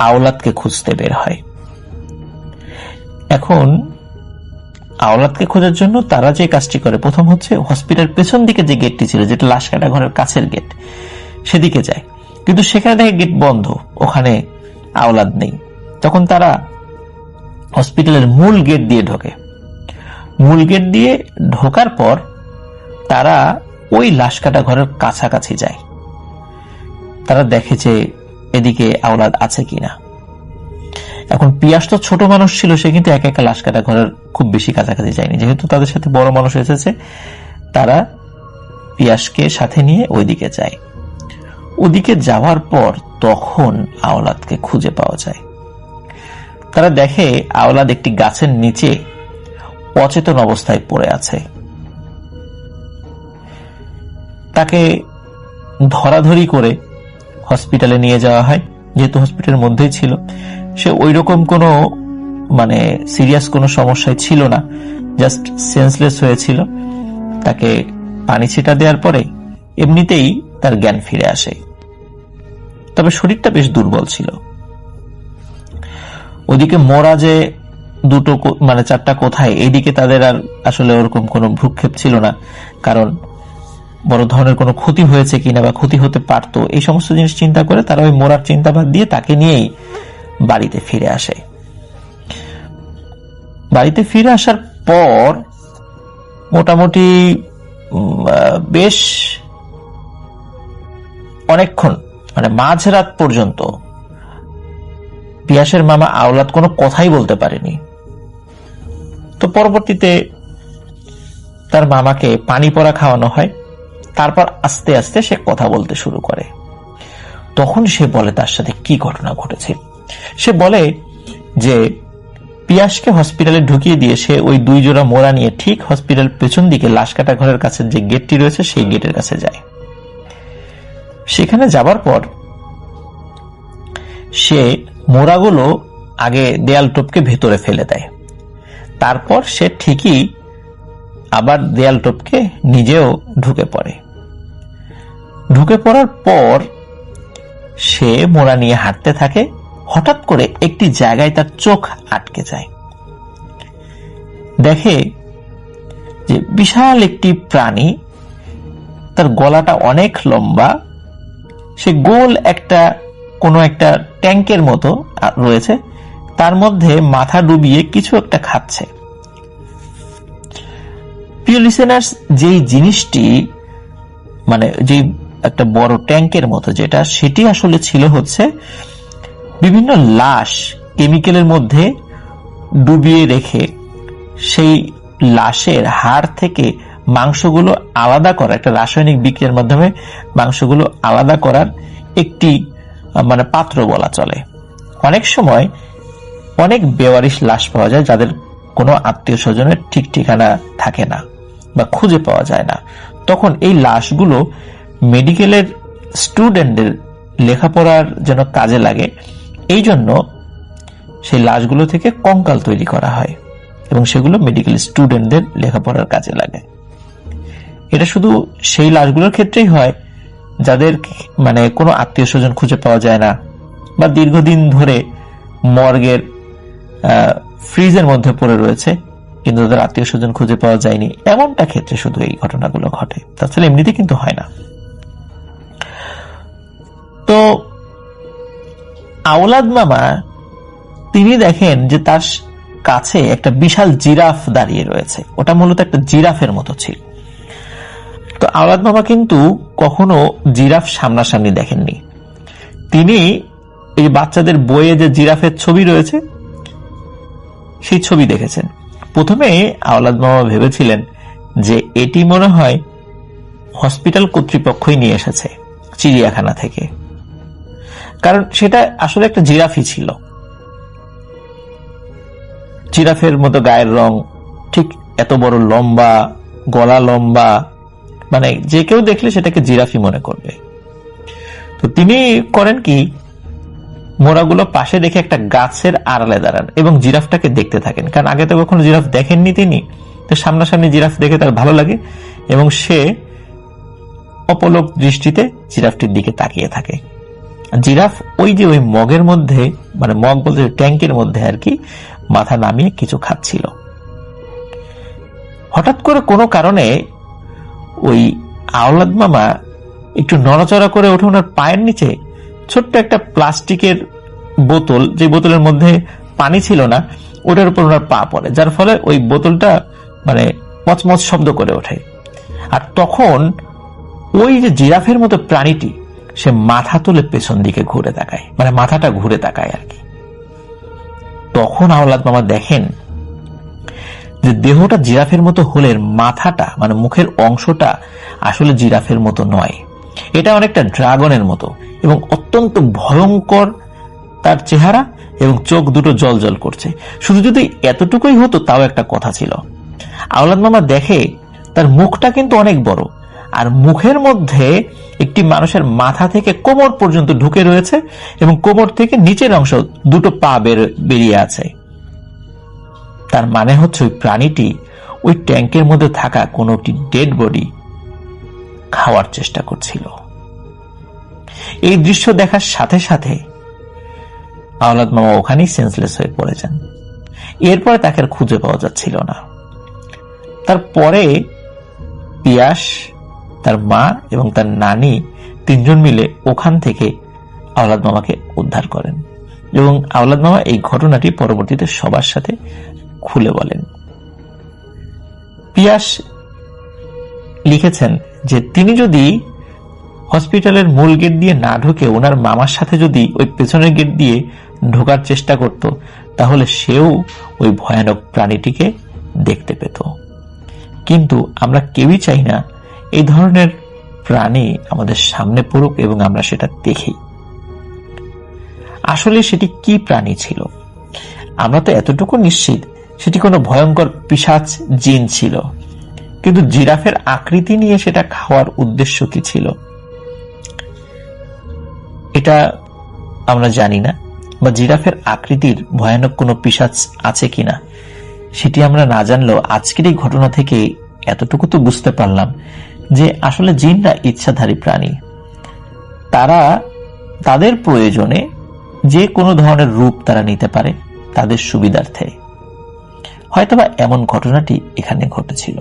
H: আওলাদকে খুঁজতে বের হয়। এখন আওলাদকে খোঁজার জন্য তারা যে কাজটি করে, প্রথম হচ্ছে হসপিটাল পেছন দিকে যে গেটটি ছিল, যেটা লাশ কাটা ঘরের কাছের গেট, সেদিকে যায়, কিন্তু সেখানে দেখে গেট বন্ধ, ওখানে আওলাদ নেই। তখন তারা হসপিটালের মূল গেট দিয়ে ঢোকে। মূল গেট দিয়ে ঢোকার পর তারা ওই লাশ কাটা ঘরের কাছাকাছি যায়। তারা দেখে যে এদিকে আওলাদ আছে কিনা। এখন পিয়াস তো ছোট মানুষ ছিল, সে কিন্তু একা একা লাশ কাটা ঘরের খুব বেশি কাছাকাছি যায়নি। যেহেতু তাদের সাথে বড় মানুষ এসেছে, তারা পিয়াসকে সাথে নিয়ে ওইদিকে যায়। ওদিকে যাওয়ার পর তখন আওলাদকে খুঁজে পাওয়া যায়। তারা দেখে আওলাদ একটি গাছের নিচে অচেতন অবস্থায় পড়ে আছে। তাকে ধরাধরি করে হসপিটালে নিয়ে যাওয়া হয়। যেহেতু হসপিটালের মধ্যেই ছিল, সে ওইরকম কোনো সিরিয়াস কোনো সমস্যায় ছিল না, জাস্ট সেন্সলেস হয়েছিল। তাকে পানি ছিটা দেওয়ার পরে এমনিতেই তার জ্ঞান ফিরে আসে, তবে শরীরটা বেশ দুর্বল ছিল। ওদিকে মোরা যে দুটো চারটা কোথায়, এইদিকে তাদের আর আসলে ওরকম কোনো ভ্রুক্ষেপ ছিল না, কারণ বড় ধরনের কোনো ক্ষতি হয়েছে কিনা বা ক্ষতি হতে পারতো, এই সমস্ত জিনিস চিন্তা করে তারা ওই মোরার চিন্তাবাদ দিয়ে তাকে নিয়েই বাড়িতে ফিরে আসে। বাড়িতে ফিরে আসার পর মোটামুটি বেশ অনেকক্ষণ, মাঝরাত পর্যন্ত পিয়াসের মামা আওলাদ কোনো কথাই বলতে পারেনি। তো পরবর্তীতে তার মামাকে পানি পড়া খাওয়ানো হয়। তারপর আস্তে আস্তে সে কথা বলতে শুরু করে। তখন সে বলে তার সাথে কি ঘটনা ঘটেছে। সে বলে যে পিয়াসকে হসপিটালে ঢুকিয়ে দিয়ে সে ওই 2 জোড়া মোড়া নিয়ে ঠিক হসপিটাল পেছন দিকে লাশ কাটা ঘরের কাছে যে গেটটি রয়েছে সেই গেটের কাছে যায়। সেখানে যাবার পর সে মোড়াগুলো আগে দেয়াল টপকে ভেতরে ফেলে দেয়। তারপর সে ঠিকই আবার দেয়াল টপকে নিজেও ঢুকে পড়ে। ঢুকে পড়ার পর সে মোড়া নিয়ে হাঁটতে থাকে। হঠাৎ করে একটি জায়গায় তার চোখ আটকে যায়। দেখে যে বিশাল একটি প্রাণী, তার গলাটা অনেক লম্বা, সে গোল কোনো একটা ট্যাঙ্কের মতো রয়েছে, তার মধ্যে মাথা ডুবিয়ে কিছু একটা খাচ্ছে। প্রিয় লিসেনার্স, যেই জিনিসটি যে একটা বড় ট্যাঙ্কের মতো যেটা, সেটি আসলে ছিল হচ্ছে বিভিন্ন লাশ কেমিক্যালের মধ্যে ডুবিয়ে রেখে সেই লাশের হাড় থেকে মাংসগুলো আলাদা করা, একটা রাসায়নিক বিক্রিয়ার মাধ্যমে মাংসগুলো আলাদা করার একটি পাত্র বলা চলে। অনেক সময় অনেক বেওয়ারিশ লাশ পাওয়া যায় যাদের কোনো আত্মীয় স্বজনের ঠিক ঠিকানা থাকে না বা খুঁজে পাওয়া যায় না। তখন এই লাশগুলো মেডিকেলের স্টুডেন্টদের লেখাপড়ার যেন কাজে লাগে, এই জন্য সেই লাশগুলো থেকে কঙ্কাল তৈরি করা হয় এবং সেগুলো মেডিকেল স্টুডেন্টদের লেখাপড়ার কাজে লাগে। এটা শুধু সেই লাশগুলোর ক্ষেত্রেই হয় যাদের কোনো আত্মীয় স্বজন খুঁজে পাওয়া যায় না বা দীর্ঘদিন ধরে মর্গের ফ্রিজের মধ্যে পড়ে রয়েছে কিন্তু তাদের আত্মীয় স্বজন খুঁজে পাওয়া যায়নি, এমনটা ক্ষেত্রে শুধু এই ঘটনাগুলো ঘটে, তাছাড়া এমনিতে কিন্তু হয় না। তো আওলাদ মামা তিনি দেখেন যে তার কাছে একটা বিশাল জিরাফ দাঁড়িয়ে রয়েছে। ওটা মূলত একটা জিরাফের মতো ছিল। তো আওলাদ মামা কিন্তু কখনো জিরাফ সামনাসামনি দেখেননি। তিনি এই বাচ্চাদের বইয়ে যে জিরাফের ছবি রয়েছে সেই ছবি দেখেছেন। প্রথমে আওলাদ মামা ভেবেছিলেন যে এটি মনে হয় হসপিটাল কর্তৃপক্ষই নিয়ে এসেছে চিড়িয়াখানা থেকে, কারণ সেটা আসলে একটা জিরাফই ছিল। জিরাফের মতো গায়ের রং, ঠিক এত বড় লম্বা, গলা লম্বা, যে কেউ দেখলে সেটাকে জিরাফি মনে করবে। তো তিনি করেন কি, মোড়াগুলো পাশে রেখে একটা গাছের আড়ালে দাঁড়ান এবং জিরাফটাকে দেখতে থাকেন, কারণ আগে তো কখনো জিরাফ দেখেননি তিনি। তো সামনাসামনি জিরাফ দেখে তার ভালো লাগে এবং সে অপলক দৃষ্টিতে জিরাফটির দিকে তাকিয়ে থাকে। জিরাফ ওই যে ওই মগের মধ্যে, মানে মগ বলতে ট্যাঙ্কের মধ্যে আর কি, মাথা নামিয়ে কিছু খাচ্ছিল। হঠাৎ করে কোনো কারণে ওই আওলাদ মামা একটু নড়াচড়া করে ওঠে ওনার পায়ের নিচে ছোট্ট একটা প্লাস্টিকের বোতল, যে বোতলের মধ্যে পানি ছিল না, ওটার উপর ওনার পা পড়ে, যার ফলে ওই বোতলটা মানে মচমচ শব্দ করে ওঠে। আর তখন ওই যে জিরাফের মতো প্রাণীটি সে মাথা তুলে পেছন দিকে ঘুরে তাকায়, মানে মাথাটা ঘুরে তাকায় আর কি। তখন আওলাদ মামা দেখেন যে দেহটা জিরাফের মতো হলে মাথাটা, মানে মুখের অংশটা আসলে জিরাফের মতো নয়, এটা অনেকটা ড্রাগনের মতো এবং অত্যন্ত ভয়ঙ্কর তার চেহারা, এবং চোখ দুটো জল জল করছে। শুধু যদি এতটুকুই হতো তাও একটা কথা ছিল। আওলাদ মামা দেখে তার মুখটা কিন্তু অনেক বড়, আর মুখের মধ্যে একটি মানুষের মাথা থেকে কোমর পর্যন্ত ঢুকে রয়েছে এবং কোমর থেকে নিচের অংশ দুটো পা বেরিয়ে আছে। তার মানে হচ্ছে ওই প্রাণীটি ওই ট্যাঙ্কের মধ্যে থাকা কোনো একটি ডেড বডি খাওয়ার চেষ্টা করছিল। এই দৃশ্য দেখার সাথে সাথে আওলাদ মামা ওখানেই সেন্সলেস হয়ে পড়ে যান। এরপরে তাকে আর খুঁজে পাওয়া যাচ্ছিল না। তারপরে পিয়াস, তার মা এবং তার নানি তিনজন মিলে ওখান থেকে আওলাদ মামাকে উদ্ধার করেন এবং আওলাদ মামা এই ঘটনাটি পরবর্তীতে সবার সাথে খুলে বলেন। পিয়াস লিখেছেন যে তিনি যদি হসপিটালের মূল গেট দিয়ে না ঢুকে ওনার মামার সাথে যদি ওই পেছনের গেট দিয়ে ঢোকার চেষ্টা করত, তাহলে সেও ওই ভয়ানক প্রাণীটিকে দেখতে পেত। কিন্তু আমরা কেউই চাই না এই ধরনের প্রাণী আমাদের সামনে পড়ুক এবং আমরা সেটা দেখি। আসলে সেটি কি প্রাণী ছিল? আমরা তো এতটুকু নিশ্চিত সেটি কোনো ভয়ঙ্কর পিশাচ জিন ছিল, কিন্তু জিরাফের আকৃতি নিয়ে সেটা খাওয়ার উদ্দেশ্য কি ছিল এটা আমরা জানি না, বা জিরাফের আকৃতির ভয়ানক কোনো পিশাচ আছে কিনা সেটি আমরা না জানলেও আজকের এই ঘটনা থেকে এতটুকু তো বুঝতে পারলাম যে আসলে জিনরা ইচ্ছাধারী প্রাণী। তারা তাদের প্রয়োজনে যে কোনো ধরনের রূপ তারা নিতে পারে তাদের সুবিধার্থে। হয়তোবা এমন ঘটনাটি এখানে ঘটেছিল।